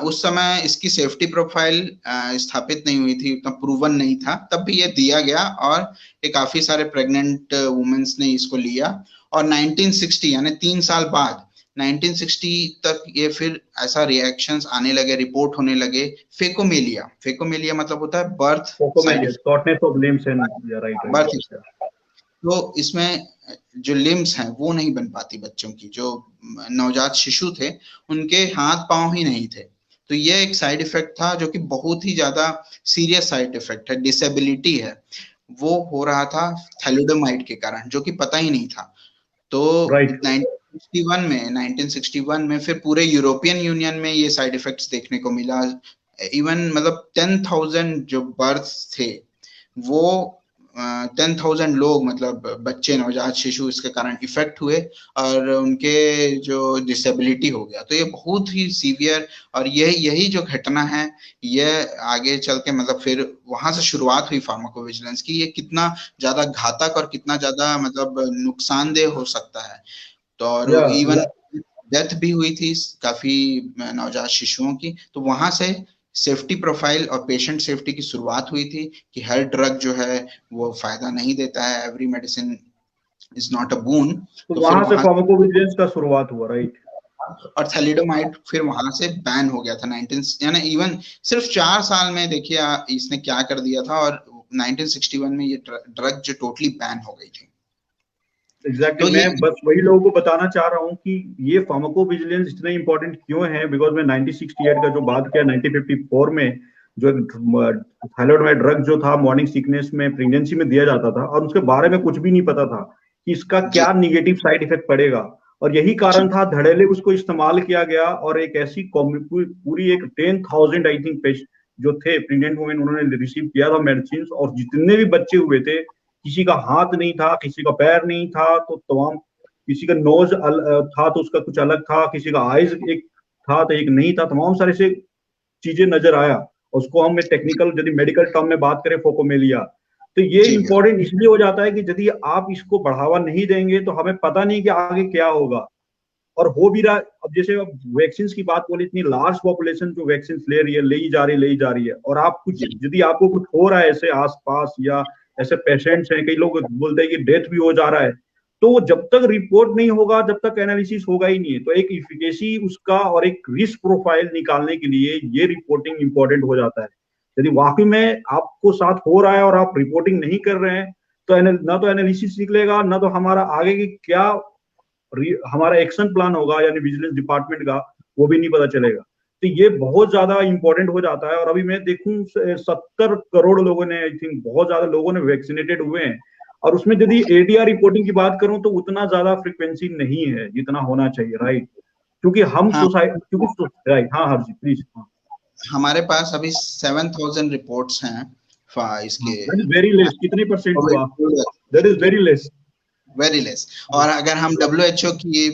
उस समय इसकी सेफ्टी प्रोफाइल स्थापित नहीं हुई थी, उतना प्रूवन नहीं था, तब भी ये दिया गया और ये काफी सारे प्रेग्नेंट वुमेन्स ने इसको लिया। और 1960 यानी 3 साल बाद 1960 तक ये फिर ऐसा रिएक्शंस आने लगे, रिपोर्ट होने लगे। फेकोमेलिया, फेकोमेलिया मतलब होता है birth side phocomelia, effect, shortness of limbs and, right, right, birth. Yes. तो इसमें जो लिम्स हैं वो नहीं बन पाती बच्चों की, जो नवजात शिशु थे उनके हाथ पांव ही नहीं थे। तो ये एक साइड इफेक्ट था जो कि बहुत ही ज्यादा सीरियस साइड इफेक्ट है, डिसेबिलिटी है, वो हो रहा था थैलिडोमाइड के कारण, जो कि पता ही नहीं था। तो राइट। 1961 में फिर पूरे यूरोपियन यूनियन में ये साइड इफेक्ट्स देखने को मिला। इवन मतलब 10,000 जो बर्थ थे, वो 10,000 लोग, मतलब बच्चे, नवजात शिशु इसके कारण इफेक्ट हुए और उनके जो डिसेबिलिटी हो गया। तो ये बहुत ही सीवियर, और यही यही जो घटना है, ये आगे चल के मतलब फिर वहां से शुरुआत हुई फार्माकोविजिलेंस की, ये कितना ज्यादा घातक और कितना ज्यादा मतलब नुकसानदेह हो सकता है। तो और या इवन डेथ भी हुई थी काफी नवजात शिशुओं की। तो वहां से सेफ्टी प्रोफाइल और पेशेंट सेफ्टी की शुरुआत हुई थी कि हर ड्रग जो है वो फायदा नहीं देता है, every medicine is not a boon. तो तो फिर वहां से वहां, फार्माकोविजिलेंस का शुरुआत हुआ, राइट? और थैलिडोमाइड फिर वहां से बैन हो गया था 19, यानी इवन सिर्फ 4 साल में देखिए इसने क्या कर दिया था। और 1961 में ये ड्रग जो टोटली बैन हो गई थी। एग्जैक्टली, तो ये, मैं बस वही लोगों को बताना चाह रहा हूँ कि ये फार्माकोविजिलेंस इतना इंपॉर्टेंट क्यों है। बिकॉज मैं 1968 का जो बात किया, 1954 में जो थाइरोइड ड्रग जो था मॉर्निंग सिकनेस में, प्रेगनेंसी में दिया जाता था, और उसके बारे में कुछ भी नहीं पता था कि इसका जी क्या निगेटिव साइड इफेक्ट पड़ेगा। और यही कारण जी था, धड़ेले उसको इस्तेमाल किया गया। और एक ऐसी पूरी एक 10,000 आई थिंक पेश जो थे प्रेग्नेंट वुमेन, उन्होंने रिसीव किया था मेडिसिन। और जितने भी बच्चे हुए थे, किसी का हाथ नहीं था, किसी का पैर नहीं था, तो तमाम, किसी का नोज था तो उसका कुछ अलग था, किसी का आइज एक था तो एक नहीं था, तमाम सारे से चीजें नजर आया। उसको हम टेक्निकल यदि मेडिकल टर्म में बात करें, फोकोमेलिया। तो ये जी इंपॉर्टेंट इसलिए हो जाता है कि यदि आप इसको बढ़ावा नहीं देंगे तो हमें पता नहीं कि आगे क्या होगा। और हो भी रहा। अब जैसे अब वैक्सीन की बात बोली, इतनी लार्ज पॉपुलेशन जो वैक्सीन ले रही है, ले ही जा रही, ले ही जा रही है, और आप कुछ, जी यदि आपको कुछ हो रहा है ऐसे आसपास, या ऐसे पेशेंट्स हैं, कई लोग बोलते हैं कि डेथ भी हो जा रहा है, तो वो जब तक रिपोर्ट नहीं होगा, जब तक एनालिसिस होगा ही नहीं है। तो एक इफिकेसी उसका और एक रिस्क प्रोफाइल निकालने के लिए ये रिपोर्टिंग इंपॉर्टेंट हो जाता है। यदि वाकई में आपको साथ हो रहा है और आप रिपोर्टिंग नहीं कर रहे हैं, तो ना तो एनालिसिस निकलेगा, ना तो हमारा आगे की क्या हमारा एक्शन प्लान होगा, यानी विजिलेंस डिपार्टमेंट का, वो भी नहीं पता चलेगा। तो ये बहुत ज्यादा इंपॉर्टेंट हो जाता है। और अभी मैं देखूं 70 करोड़ लोगों ने, आई थिंक बहुत ज्यादा लोगों ने वैक्सीनेटेड हुए हैं। और उसमें यदि एडीआर रिपोर्टिंग की बात करूं तो उतना ज्यादा फ्रिक्वेंसी नहीं है जितना होना चाहिए, राइट? क्योंकि हम हाँ, सोसाइटी, क्योंकि राइट, हाँ हर्षी प्लीज। हाँ, हमारे पास अभी 7,000 रिपोर्ट्स हैं इसके दैट इज वेरी लेस, कितने परसेंट हुआ? That is very less. Very less. और अगर हम WHO की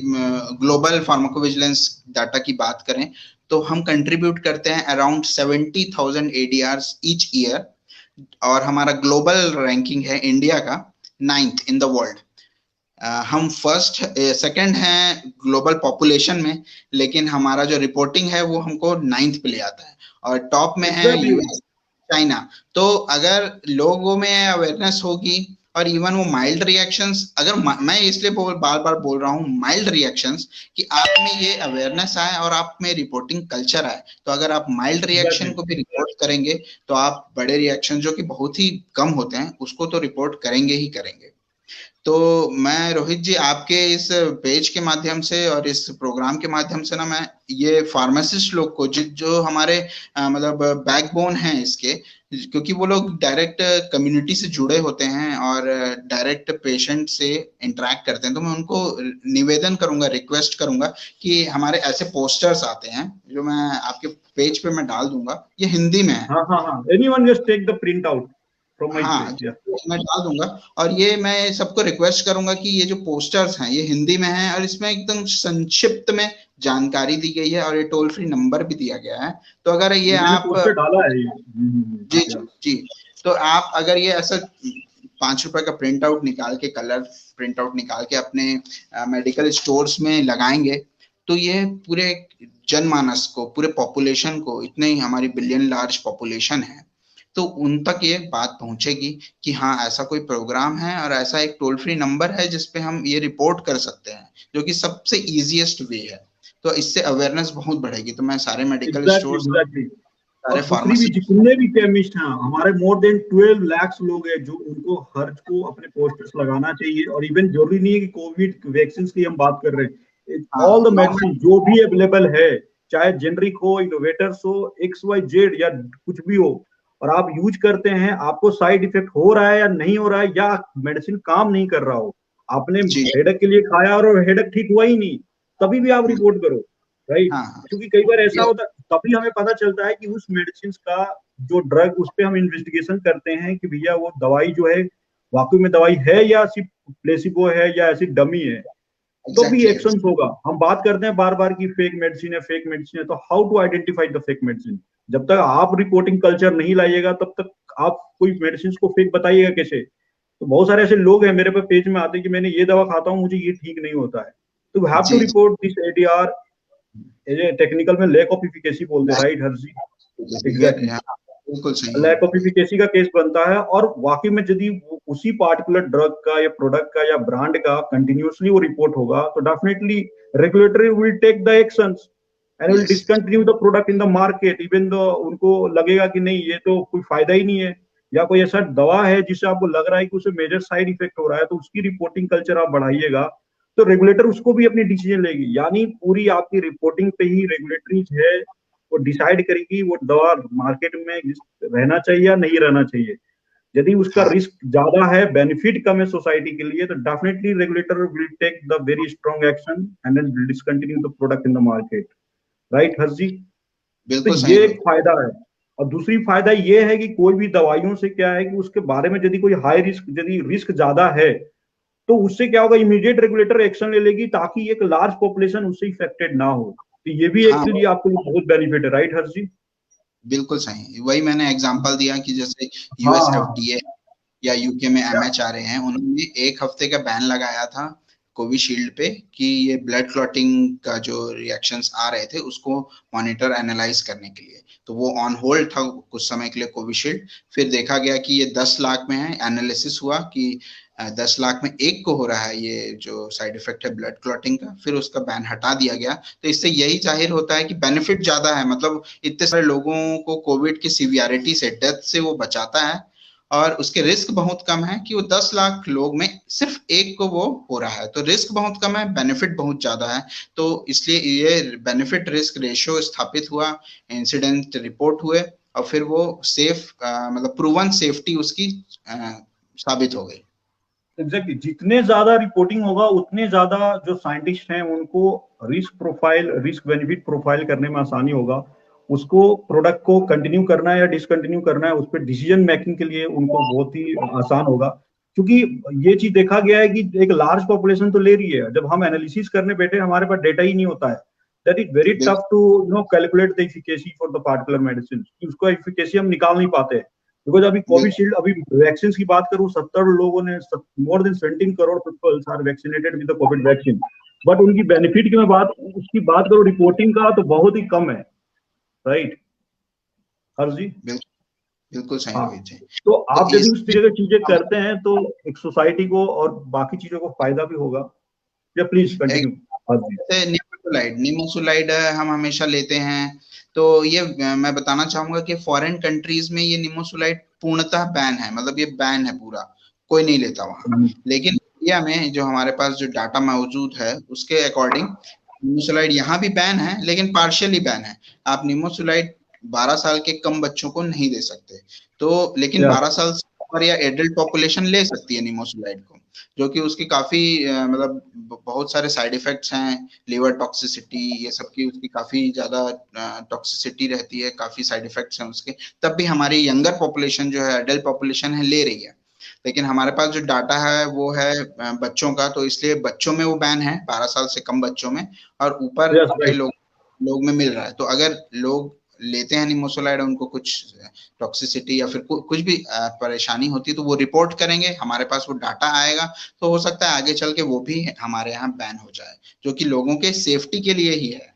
ग्लोबल फार्माकोविजिलेंस डाटा की बात करें तो हम कंट्रीब्यूट करते हैं अराउंड 70,000 ADRs ईच ईयर, और हमारा ग्लोबल रैंकिंग है इंडिया का 9th इन द वर्ल्ड। हम फर्स्ट सेकंड हैं ग्लोबल पॉपुलेशन में, लेकिन हमारा जो रिपोर्टिंग है वो हमको 9th पे ले आता है, और टॉप में है एग्जैक्टली। US, China. तो अगर लोगों में अवेयरनेस होगी, और इवन वो माइल्ड रिएक्शंस, अगर मैं इसलिए बार बार बोल रहा हूँ माइल्ड रिएक्शंस, कि आप में ये अवेयरनेस आए और आप में रिपोर्टिंग कल्चर आए, तो अगर आप माइल्ड रिएक्शन को भी रिपोर्ट करेंगे तो आप बड़े रिएक्शन जो कि बहुत ही कम होते हैं उसको तो रिपोर्ट करेंगे ही करेंगे। तो मैं रोहित जी आपके इस पेज के माध्यम से और इस प्रोग्राम के माध्यम से ना, मैं ये फार्मासिस्ट लोग को जो हमारे मतलब बैकबोन हैं इसके, क्योंकि वो लोग डायरेक्ट कम्युनिटी से जुड़े होते हैं और डायरेक्ट पेशेंट से इंटरेक्ट करते हैं, तो मैं उनको निवेदन करूंगा, रिक्वेस्ट करूंगा कि हमारे ऐसे पोस्टर्स आते हैं जो मैं आपके पेज पे मैं डाल दूंगा, ये हिंदी में है। हाँ हाँ हाँ, anyone just take the print out from my हाँ, पेज। मैं डाल दूंगा। और ये मैं सबको रिक्वेस्ट करूंगा कि ये जो पोस्टर्स हैं ये हिंदी में हैं, और इसमें एकदम संक्षिप्त में जानकारी दी गई है, और ये टोल फ्री नंबर भी दिया गया है। तो अगर ये मैंने आप पोस्टर डाला है ये। जी जी yeah. जी, तो आप अगर ये ऐसा 5 रुपए का प्रिंट आउट निकाल के, कलर प्रिंट आउट निकाल के अपने मेडिकल स्टोर्स में लगाएंगे, तो ये पूरे जनमानस को, पूरे पॉपुलेशन को, इतने ही हमारी बिलियन लार्ज पॉपुलेशन है, तो उन तक ये बात पहुंचेगी कि हाँ ऐसा कोई प्रोग्राम है और ऐसा एक टोल फ्री नंबर है जिसपे हम ये रिपोर्ट कर सकते हैं, जो कि सबसे इजीएस्ट वे है। तो इससे अवेयरनेस बहुत बढ़ेगी। तो मैं सारे मेडिकल एग्जैक्टली स्टोर्स, एग्जैक्टली। सारे और दूसरी भी फार्मेसी, जितने भी केमिस्ट हैं हमारे, मोर देन 12 लाख लोग हैं जो उनको हर को अपने पोस्टर्स लगाना चाहिए। और इवन जरूरी नहीं है कि कोविड वैक्सीन की हम बात कर रहे हैं, हाँ ऑल द नॉर्मल, मेडिसिन जो भी अवेलेबल है, चाहे जेनरिक हो, इनोवेटर्स हो, XYZ या कुछ भी हो, और आप यूज करते हैं, आपको साइड इफेक्ट हो रहा है या नहीं हो रहा है, या मेडिसिन काम नहीं कर रहा हो, आपने जी हेडेक के लिए खाया और हेडेक ठीक हुआ ही नहीं, तभी भी आप रिपोर्ट करो, राइट। हाँ हाँ, क्योंकि कई बार ऐसा ये होता, तभी हमें पता चलता है कि उस मेडिसिन का जो ड्रग, उस पे हम इन्वेस्टिगेशन करते हैं कि भैया वो दवाई जो है वाकई में दवाई है या सिर्फ प्लेसिबो है या ऐसी डमी है, तो भी एग्जैक्टली एक्शन होगा। हम बात करते हैं बार बार की फेक मेडिसिन है, फेक मेडिसिन है, तो how to identify the fake medicine? जब तक आप रिपोर्टिंग कल्चर नहीं लाइएगा तब तक आप कोई मेडिसिन को फेक बताइएगा कैसे? तो बहुत सारे ऐसे लोग हैं मेरे पे पेज में आते हैं कि मैंने ये दवा खाता हूँ, मुझे ये ठीक नहीं होता है, तो वी हैव टू जी जी, रिपोर्ट दिस ADR। ये टेक्निकल में लैक ऑफ इफिकेसी बोलते हैं, राइट हर्षी? एग्जैक्टली, हाँ, बिल्कुल सही है। लैक ऑफ इफिकेसी का केस बनता है। और वाकई में यदि उसी पार्टिकुलर ड्रग का या प्रोडक्ट का या ब्रांड का कंटिन्यूसली वो रिपोर्ट होगा, तो definitely regulatory will take the actions and will yes, discontinue the product in the market, even though उनको लगेगा कि नहीं ये तो कोई फायदा ही नहीं है, या कोई ऐसा दवा है जिससे आपको लग रहा है कि उसे मेजर साइड इफेक्ट हो रहा है, तो उसकी रिपोर्टिंग कल्चर आप बढ़ाइएगा, तो रेगुलेटर उसको भी अपनी डिसीजन लेगी। यानी पूरी आपकी रिपोर्टिंग पे ही रेगुलेटरी है वो डिसाइड करेगी वो दवा मार्केट में रहना चाहिए या नहीं रहना चाहिए। यदि उसका हाँ रिस्क ज्यादा है, बेनिफिट कम है सोसाइटी के लिए, तो definitely regulator will take the very strong action and then discontinue the product in the market, right Harsh ji? तो बिल्कुल सही ये एक रोहित। फायदा है। और दूसरी फायदा ये है कि कोई भी दवाइयों से क्या है कि उसके बारे में यदि कोई हाई रिस्क, यदि रिस्क ज्यादा है, तो उससे क्या होगा, इमीडिएट रेगुलेटर एक्शन ले लेगी ताकि एक लार्ज पॉपुलेशन उससे इफेक्टेड ना हो। तो ये भी हाँ एक्चुअली आपको बहुत बेनिफिट है, राइट हर्ष जी? बिल्कुल सही, वही मैंने एग्जांपल दिया कि जैसे हाँ US हाँ FDA या यूके में MHRA हैं, उन्होंने 1 हफ्ते का बैन लगाया था कोविशील्ड पे, कि ये ब्लड क्लॉटिंग का जो रिएक्शंस आ रहे थे उसको मॉनिटर एनालाइज करने के लिए, तो वो ऑन होल्ड था कुछ समय के लिए कोविशील्ड। फिर देखा गया कि ये 10 लाख में है, एनालिसिस हुआ कि 10 लाख में एक को हो रहा है ये जो साइड इफेक्ट है ब्लड क्लॉटिंग का, फिर उसका बैन हटा दिया गया। तो इससे यही जाहिर होता है कि बेनिफिट ज्यादा है, मतलब इतने सारे लोगों को कोविड की सीवियरिटी से, डेथ से वो बचाता है, और उसके रिस्क बहुत कम है कि वो 10 लाख लोग में सिर्फ एक को वो हो रहा है, तो रिस्क बहुत कम है, बेनिफिट बहुत ज्यादा है। तो इसलिए ये बेनिफिट रिस्क रेशियो स्थापित हुआ, इंसिडेंट रिपोर्ट हुए, और फिर वो सेफ, मतलब प्रूवन सेफ्टी उसकी साबित हो गई। एग्जैक्टली। जितने ज्यादा रिपोर्टिंग होगा उतने ज्यादा जो साइंटिस्ट हैं उनको रिस्क बेनिफिट प्रोफाइल करने में आसानी होगा, उसको प्रोडक्ट को कंटिन्यू करना है या डिसकंटिन्यू करना है, उस पर डिसीजन मेकिंग के लिए उनको बहुत ही आसान होगा। क्योंकि ये चीज देखा गया है कि एक लार्ज पॉपुलेशन तो ले रही है, जब हम एनालिसिस करने बैठे हमारे पास डेटा ही नहीं होता है, that is very tough to calculate the efficacy for the particular medicine, उसको एफिकेसी हम निकाल नहीं पाते हैं। बिकॉज अभी कोविशील्ड, अभी वैक्सीन की बात करूं, 70 लोगों ने, more than 17 crore peoples are vaccinated with the covid vaccine, but उनकी बेनिफिट की मैं बात करूं रिपोर्टिंग का, तो बहुत ही कम है, राइट हर्ष जी? बिल्कुल सही हाँ, रोहित जी। तो आप यदि उस तरह की चीजें करते हैं तो एक सोसाइटी को और बाकी चीजों को फायदा भी होगा। या प्लीज कंटिन्यू। निमोसुलाइड हम हमेशा लेते हैं, तो ये मैं बताना चाहूंगा कि फॉरेन कंट्रीज में ये निमोसुलाइड पूर्णतः बैन है, मतलब ये बैन है पूरा, कोई नहीं लेता वहां। लेकिन इंडिया में जो हमारे पास जो डाटा मौजूद है उसके अकॉर्डिंग निमोसुलाइड यहाँ भी बैन है, लेकिन पार्शियली बैन है। आप निमोसुलाइड 12 साल के कम बच्चों को नहीं दे सकते, तो लेकिन 12 साल से ऊपर या एडल्ट पॉपुलेशन ले सकती है निमोसुलाइड को, जो कि उसकी काफी मतलब बहुत सारे साइड इफेक्ट्स हैं, लिवर टॉक्सिसिटी, ये सब की उसकी काफी ज्यादा टॉक्सिसिटी रहती है, काफी साइड इफेक्ट्स हैं उसके। तब भी हमारी यंगर पॉपुलेशन जो है, एडल्ट पॉपुलेशन है, ले रही है। लेकिन हमारे पास जो डाटा है वो है बच्चों का, तो इसलिए बच्चों में वो बैन है, 12 साल से कम बच्चों में, और ऊपर के लोग में मिल रहा है। तो अगर लोग लेते हैं निमोसुलाइड, उनको कुछ टॉक्सिसिटी या फिर कुछ भी परेशानी होती है तो वो रिपोर्ट करेंगे, हमारे पास वो डाटा आएगा, तो हो सकता है आगे चल के वो भी हमारे यहाँ बैन हो जाए, जो कि लोगों के सेफ्टी के लिए ही है।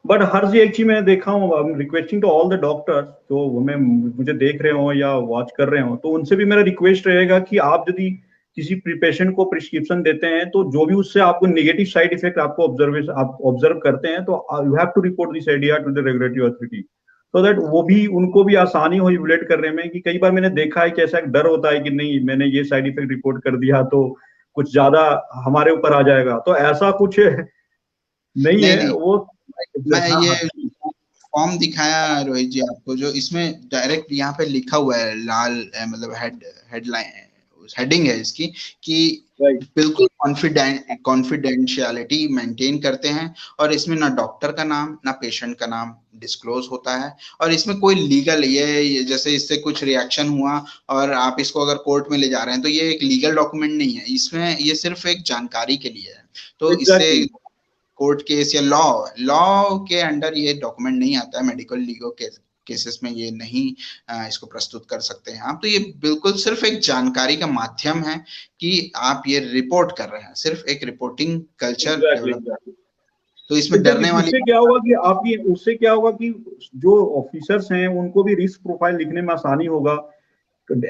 बट हर जी एक चीज मैं देखा हूँ, requesting to all the doctors जो मुझे देख रहे हो या वॉच कर रहे हो, तो उनसे भी मेरा रिक्वेस्ट रहेगा कि आप यदि किसी पेशेंट को प्रिस्क्रिप्शन देते हैं, तो जो भी उससे आपको नेगेटिव साइड इफेक्ट आपको आप ऑब्जर्व करते हैं, तो you have to report this idea to the regulatory authority, so that वो भी, उनको भी आसानी हो इवैल्यूएट करने में। कि कई बार मैंने देखा है कि ऐसा एक डर होता है कि नहीं, मैंने ये साइड इफेक्ट रिपोर्ट कर दिया तो कुछ ज्यादा हमारे ऊपर आ जाएगा, तो ऐसा कुछ नहीं है वो। मैं ये फॉर्म दिखाया रोहित जी आपको, जो इसमें डायरेक्ट यहाँ पे लिखा हुआ है लाल, मतलब हेडलाइन हेडिंग है इसकी, कि बिल्कुल कॉन्फिडेंशियलिटी मेंटेन करते हैं, और इसमें ना डॉक्टर का नाम ना पेशेंट का नाम डिस्क्लोज होता है, और इसमें कोई लीगल ये जैसे इससे कुछ रिएक्शन हुआ और आप इसको अगर कोर्ट में ले जा रहे हैं, तो ये एक लीगल डॉक्यूमेंट नहीं है, इसमें ये सिर्फ एक जानकारी के लिए है। तो इससे कोर्ट केस या लॉ के अंडर ये डॉक्यूमेंट नहीं आता है, मेडिकल लीगल केसेस में ये नहीं इसको प्रस्तुत कर सकते हैं आप। तो ये बिल्कुल सिर्फ एक जानकारी का माध्यम है कि आप ये रिपोर्ट कर रहे हैं, सिर्फ एक रिपोर्टिंग कल्चर डेवलप। तो इसमें डरने वाली उससे क्या होगा कि आपकी, उससे क्या होगा कि जो ऑफिसर्स हैं उनको भी रिस्क प्रोफाइल लिखने में आसानी होगा,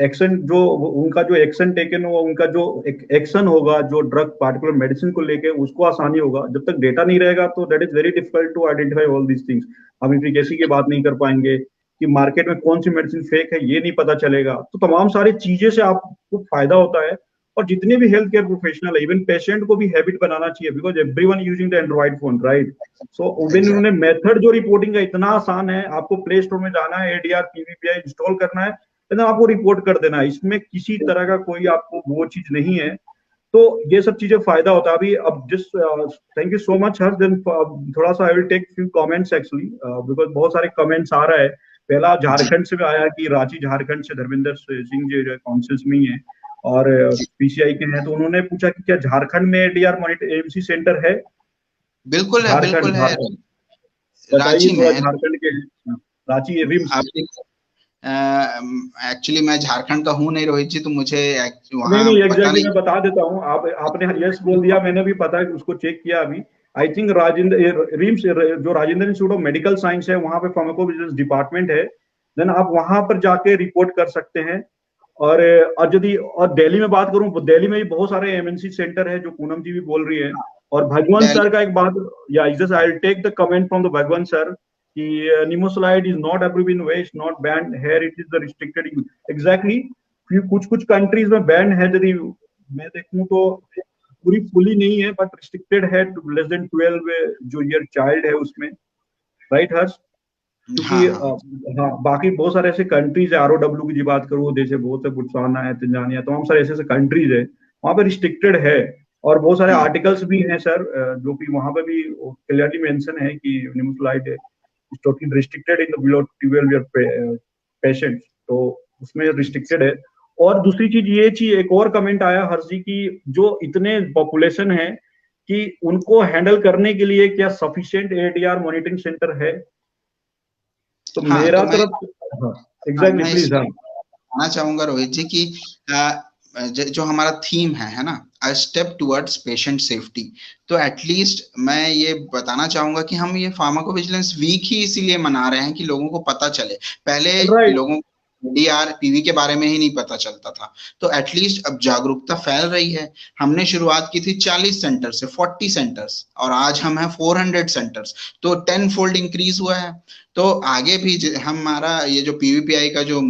एक्शन जो उनका जो एक्शन टेकन होगा, उनका जो एक्शन होगा जो ड्रग पार्टिकुलर मेडिसिन को लेके, उसको आसानी होगा। जब तक डेटा नहीं रहेगा तो that is very difficult to identify all these things. हम इफिकेसी की बात नहीं कर पाएंगे कि मार्केट में कौन सी मेडिसिन फेक है, ये नहीं पता चलेगा। तो तमाम सारी चीजें से आपको फायदा होता है। और जितने भी हेल्थ केयर प्रोफेशनल है, इवन पेशेंट को भी हैबिट बनाना चाहिए, because everyone using the Android phone, right? So उन्होंने मेथड जो रिपोर्टिंग का इतना आसान है, आपको प्ले स्टोर में जाना है, एडीआर पीवीपीआई इंस्टॉल करना है, आपको रिपोर्ट कर देना है, इसमें किसी तरह का कोई आपको वो चीज नहीं है। तो ये सब चीजें फायदा होता है। अभी अब जिस thank you so much Harsh. Then थोड़ा सा I will take few comments actually, because बहुत सारे कमेंट्स आ रहा है। पहला झारखंड से भी आया कि रांची झारखंड से धर्मेंद्र सिंह जो काउंसिल्स में ही है और पीसीआई के हैं, तो उन्होंने पूछा कि क्या झारखंड में एडीआर मॉनिटर एएमसी सेंटर है? बिल्कुल है, बिल्कुल है। रांची में झारखंड के, रांची रिम्स। एक्चुअली मैं झारखंड का हूँ नहीं रोहित जी, तो मुझे वहाँ नहीं एग्जैक्टली मैं बता देता हूँ। आपने यस बोल दिया, मैंने भी पता है, उसको चेक किया अभी। आई थिंक राजेंद्र रिम्स, जो Rajendra institute of medical science है, वहाँ पे फार्माकोविजिलेंस डिपार्टमेंट है। देन आप वहां पर जाके रिपोर्ट कर सकते हैं। और यदि और दिल्ली में बात करूं, दिल्ली में भी बहुत सारे एमएनसी सेंटर है, जो पूनम जी भी बोल रही है। और भगवंत सर का एक बात, या I will take the comment from the Bhagwant sir कि nimesulide is not approved in west, not banned here, it is the restricted use. Exactly कुछ कंट्रीज में बैन है, यदि मैं देखूं तो पूरी फुली नहीं है, बट रिस्ट्रिक्टेड है टू लेस देन 12 जो ईयर चाइल्ड है उसमें, राइट हर्ष? क्योंकि हाँ, बाकी बहुत सारे ऐसे कंट्रीज है, आरओडब्ल्यू की बात करूँ, जैसे बहुत है, बोत्सवाना है, तंजानिया, तमाम सारे ऐसे कंट्रीज है, वहां पे रिस्ट्रिक्टेड है। और बहुत सारे आर्टिकल्स भी हैं सर, जो कि वहां पे भी क्लियरली मेंशन है कि nimesulide is totally restricted in the below 12 year patient, तो उसमें रिस्ट्रिक्टेड है। और दूसरी चीज, ये चीज एक और कमेंट आया हर्ष जी की, जो इतने पॉपुलेशन है कि उनको हैंडल करने के लिए क्या सफिशिएंट एडीआर मॉनिटरिंग सेंटर है? तो हाँ, मेरा तो मैं तरफ, हाँ एग्जैक्टली, मैं प्लीज। इसमें हाँ बताना चाहूंगा रोहित जी कि जो हमारा थीम है ना, a step towards patient safety, तो एटलीस्ट मैं ये बताना चाहूंगा कि हम ये फार्माकोविजिलेंस वीक ही इसीलिए मना रहे हैं कि लोगों को पता चले। पहले राइट। लोगों को डीआर पीवी के बारे में ही नहीं पता चलता था, तो एटलीस्ट अब जागरूकता फैल रही है। हमने शुरुआत की थी 40 सेंटर से 40 सेंटर्स, और आज हम हैं 400 सेंटर्स, तो 10 फोल्ड इंक्रीज हुआ है। तो आगे भी हमारा ये जो पीवीपीआई का जो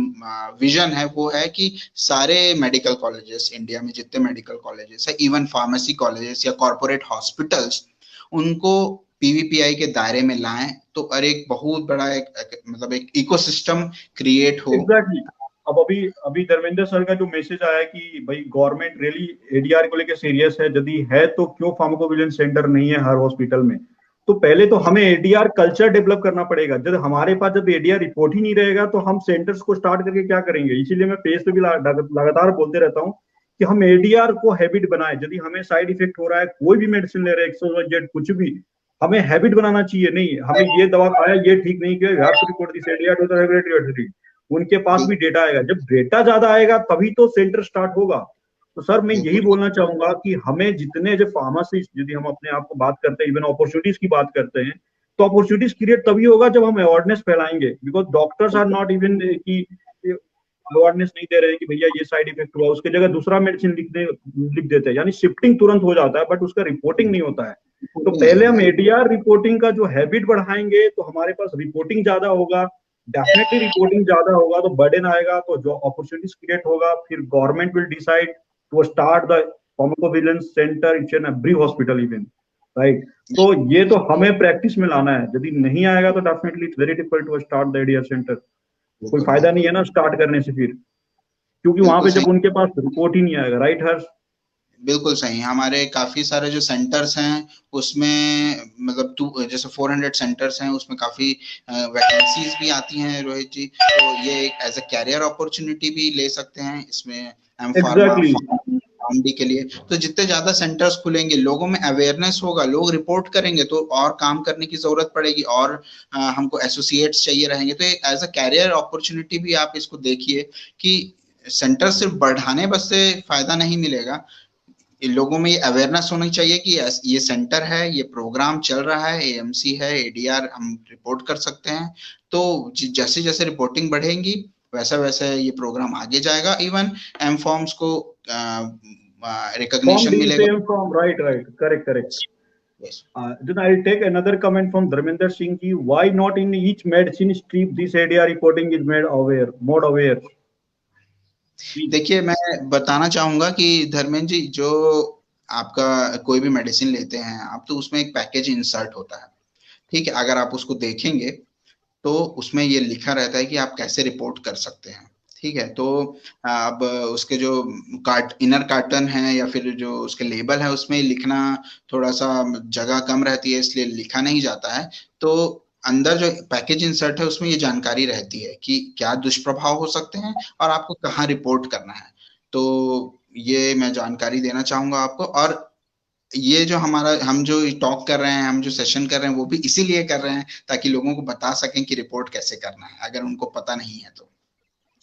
विजन है वो है कि सारे मेडिकल कॉलेजेस, इंडिया में जितने मेडिकल कॉलेजेस है, इवन फार्मेसी कॉलेजेस या कॉर्पोरेट हॉस्पिटल्स, उनको पीवीपीआई के दायरे में लाएं, तो और एक बहुत बड़ा मतलब एक इकोसिस्टम क्रिएट हो। एग्जैक्टली। अब अभी अभी धर्मेंद्र सर का जो मैसेज आया कि भाई गवर्नमेंट रियली एडीआर को लेकर सीरियस है, यदि है तो क्यों फार्माकोविजिलेंस सेंटर नहीं है हर हॉस्पिटल में? तो पहले तो हमें एडीआर कल्चर डेवलप करना पड़ेगा। जब हमारे पास जब एडीआर रिपोर्ट ही नहीं रहेगा तो हम सेंटर्स को स्टार्ट करके क्या करेंगे? इसीलिए मैं पेज पे भी लगातार बोलते रहता हूँ कि हम एडीआर को हैबिट बनाए। यदि हमें साइड इफेक्ट हो रहा है, कोई भी मेडिसिन ले रहे हैं, एक्सोजेड कुछ भी, हमें हैबिट बनाना चाहिए। नहीं, हमें ये दवा खाया, ये ठीक नहीं किया, you have to report this ADR to the regulatory authority. उनके पास भी डेटा आएगा, जब डेटा ज्यादा आएगा तभी तो सेंटर स्टार्ट होगा। तो सर मैं यही बिल्कुल बोलना चाहूंगा कि हमें जितने जो फार्मासिस्ट, यदि हम अपने आप को बात करते हैं, इवन अपॉर्चुनिटीज की बात करते हैं, तो अपॉर्चुनिटीज क्रिएट तभी होगा जब हम अवेयरनेस फैलाएंगे। Because doctors are not even की अवेयरनेस नहीं दे रहे हैं कि भैया ये साइड इफेक्ट हुआ, उसकी जगह दूसरा मेडिसिन लिख देते हैं, यानी शिफ्टिंग तुरंत हो जाता है, बट उसका रिपोर्टिंग नहीं होता है। तो नहीं पहले हो हम रहा एडीआर रिपोर्टिंग का जो हैबिट बढ़ाएंगे तो हमारे पास रिपोर्टिंग ज्यादा होगा, डेफिनेटली रिपोर्टिंग ज्यादा होगा तो बर्डन आएगा, तो जो अपॉर्चुनिटीज क्रिएट होगा, फिर government will decide to start the pharmacovigilance centre in every hospital even, right? तो ये तो हमें प्रैक्टिस में लाना है। यदि नहीं आएगा तो definitely it's very difficult to start the ADR centre. कोई बिल्कुल फायदा नहीं बिल्कुल है ना स्टार्ट करने से फिर, क्योंकि वहां बिल्कुल पे सही। जब उनके पास रिपोर्ट ही नहीं आएगा, राइट हर्ष? बिल्कुल सही। हमारे काफी सारे जो सेंटर्स हैं उसमें मतलब जैसे 400 सेंटर्स हैं, उसमें काफी वैकेंसीज भी आती हैं रोहित जी, तो ये एक एज अ कैरियर अपॉर्चुनिटी भी ले सकते हैं इसमें, एम फार्मा एग्जैक्टली। फार्मडी के लिए। तो जितने ज्यादा सेंटर्स खुलेंगे, लोगों में अवेयरनेस होगा, लोग रिपोर्ट करेंगे, तो और काम करने की जरूरत पड़ेगी, और हमको एसोसिएट्स चाहिए रहेंगे। तो एज अ कैरियर अपॉर्चुनिटी भी आप इसको देखिए कि सेंटर सिर्फ बढ़ाने बस से फायदा नहीं मिलेगा, लोगों में ये अवेयरनेस होनी चाहिए कि ये सेंटर है, ये प्रोग्राम चल रहा है, एएमसी है, एडीआर हम रिपोर्ट कर सकते हैं। तो जैसे जैसे रिपोर्टिंग बढ़ेगी वैसा वैसा ये प्रोग्राम आगे जाएगा। इवन एम फॉर्म्स को Form रिकॉग्निशन D, मिलेगा। same form, right, right, correct, correct. Yes. Then I'll take another comment from Dharmender Singh ki, why not in each medicine stream this ADR reporting is made aware, more aware? Please. देखिए, मैं बताना चाहूंगा कि धर्मेंद्र जी, जो आपका कोई भी medicine लेते हैं आप, तो उसमें एक पैकेज इंसर्ट होता है, ठीक है? अगर आप उसको देखेंगे तो उसमें ये लिखा रहता है कि आप कैसे रिपोर्ट कर सकते हैं, ठीक है? तो अब उसके जो इनर कार्टन है या फिर जो उसके लेबल है, उसमें लिखना थोड़ा सा जगह कम रहती है, इसलिए लिखा नहीं जाता है। तो अंदर जो पैकेज इंसर्ट है उसमें ये जानकारी रहती है कि क्या दुष्प्रभाव हो सकते हैं और आपको कहाँ रिपोर्ट करना है। तो ये मैं जानकारी देना चाहूंगा आपको। और ये जो हमारा हम जो टॉक कर रहे हैं, हम जो सेशन कर रहे हैं, वो भी इसीलिए कर रहे हैं ताकि लोगों को बता सकें कि रिपोर्ट कैसे करना है, अगर उनको पता नहीं है तो।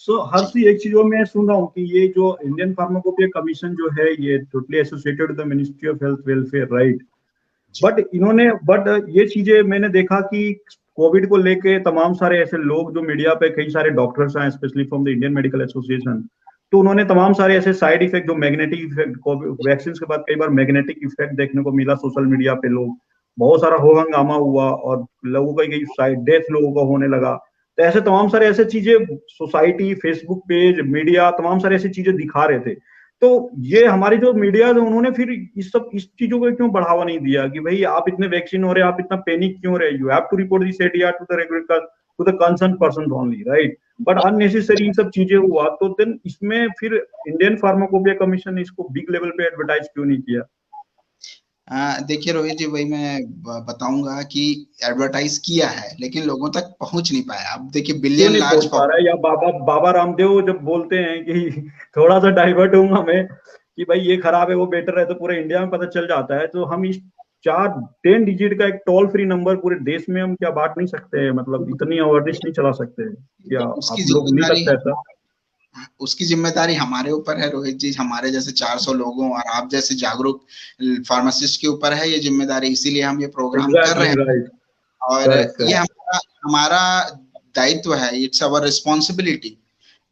सो हर जी सी एक चीज और मैं सुन रहा हूँ कि ये जो इंडियन फार्माकोपिया कमीशन जो है ये totally associated with the ministry of health welfare, right? जी बट ये चीजें मैंने देखा कि कोविड को लेके तमाम सारे ऐसे लोग जो मीडिया पे, कई सारे डॉक्टर्स हैं specially from the Indian medical association, तो उन्होंने तमाम सारे ऐसे साइड इफेक्ट, जो मैग्नेटिक इफेक्ट, वैक्सीन के बाद कई बार मैग्नेटिक इफेक्ट देखने को मिला सोशल मीडिया पे, लोग बहुत सारा हो हंगामा हुआ और लोगों का कई साइड डेथ लोगों का होने लगा। तो ऐसे तमाम सारे ऐसे चीजें सोसाइटी, फेसबुक पेज, मीडिया, तमाम सारे ऐसी चीजें दिखा रहे थे। तो ये हमारी जो मीडिया है उन्होंने फिर इस चीजों को क्यों बढ़ावा नहीं दिया कि भाई आप इतने वैक्सीन हो रहे हैं, आप इतना पैनिक क्यों रहे? You have to report this ADR to the regulator, to the concern person only, right? But unnecessary इन सब चीजें हुआ, तो देन इसमें फिर इंडियन फार्माकोपिया कमीशन ने इसको बिग लेवल पे एडवर्टाइज क्यों नहीं किया? देखिए रोहित जी, वही मैं बताऊंगा कि एडवर्टाइज किया है लेकिन लोगों तक पहुंच नहीं पाया। अब देखिए क्यों बिलियन नहीं लार्ज पहुंच पा रहा है? या बाबा बाबा रामदेव जब बोलते हैं कि थोड़ा सा डाइवर्ट हूँ मैं, कि भाई ये खराब है वो बेटर है, तो पूरे इंडिया में पता चल जाता है। तो हम इस 10 डिजिट का एक टोल फ्री नंबर पूरे देश में हम क्या बांट नहीं सकते हैं? मतलब इतनी अवेयरनेस नहीं चला सकते हैं क्या? उसकी आप लोग नहीं जिम्मेदारी लगता ऐसा? उसकी जिम्मेदारी हमारे ऊपर है रोहित जी, हमारे जैसे 400 लोगों और आप जैसे जागरूक फार्मासिस्ट के ऊपर है ये जिम्मेदारी, इसीलिए हम ये प्रोग्राम कर रहे एग्जैक्टली हैं। राइट। और करेक्ट ये करेक्ट। हमारा हमारा दायित्व है, इट्स अवर रिस्पॉन्सिबिलिटी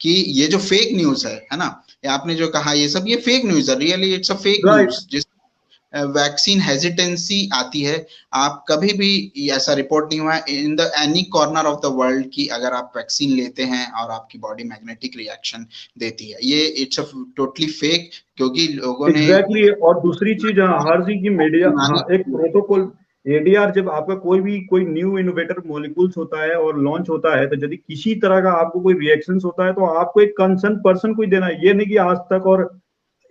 कि ये जो फेक न्यूज है ना, ये आपने जो कहा ये सब ये फेक न्यूज है, really it's a fake right. News. जिस वैक्सीन हेजिटेंसी आती है, आप कभी भी ऐसा रिपोर्ट नहीं हुआ है in the any corner of the world की अगर आप वैक्सीन लेते हैं और आपकी बॉडी मैग्नेटिक रिएक्शन देती है, ये इट्स अ टोटली फेक, क्योंकि लोगों ने एग्जैक्टली exactly। और दूसरी चीज, हाँ, हर चीज की मीडिया, हाँ, एक बीमारी प्रोटोकॉल। एडीआर जब आपका कोई न्यू इनोवेटर मॉलिक्यूल्स होता है और लॉन्च होता है, तो यदि किसी तरह का आपको कोई रिएक्शंस होता है तो आपको एक कंसर्न पर्सन को ही देना है, ये नहीं कि आज तक और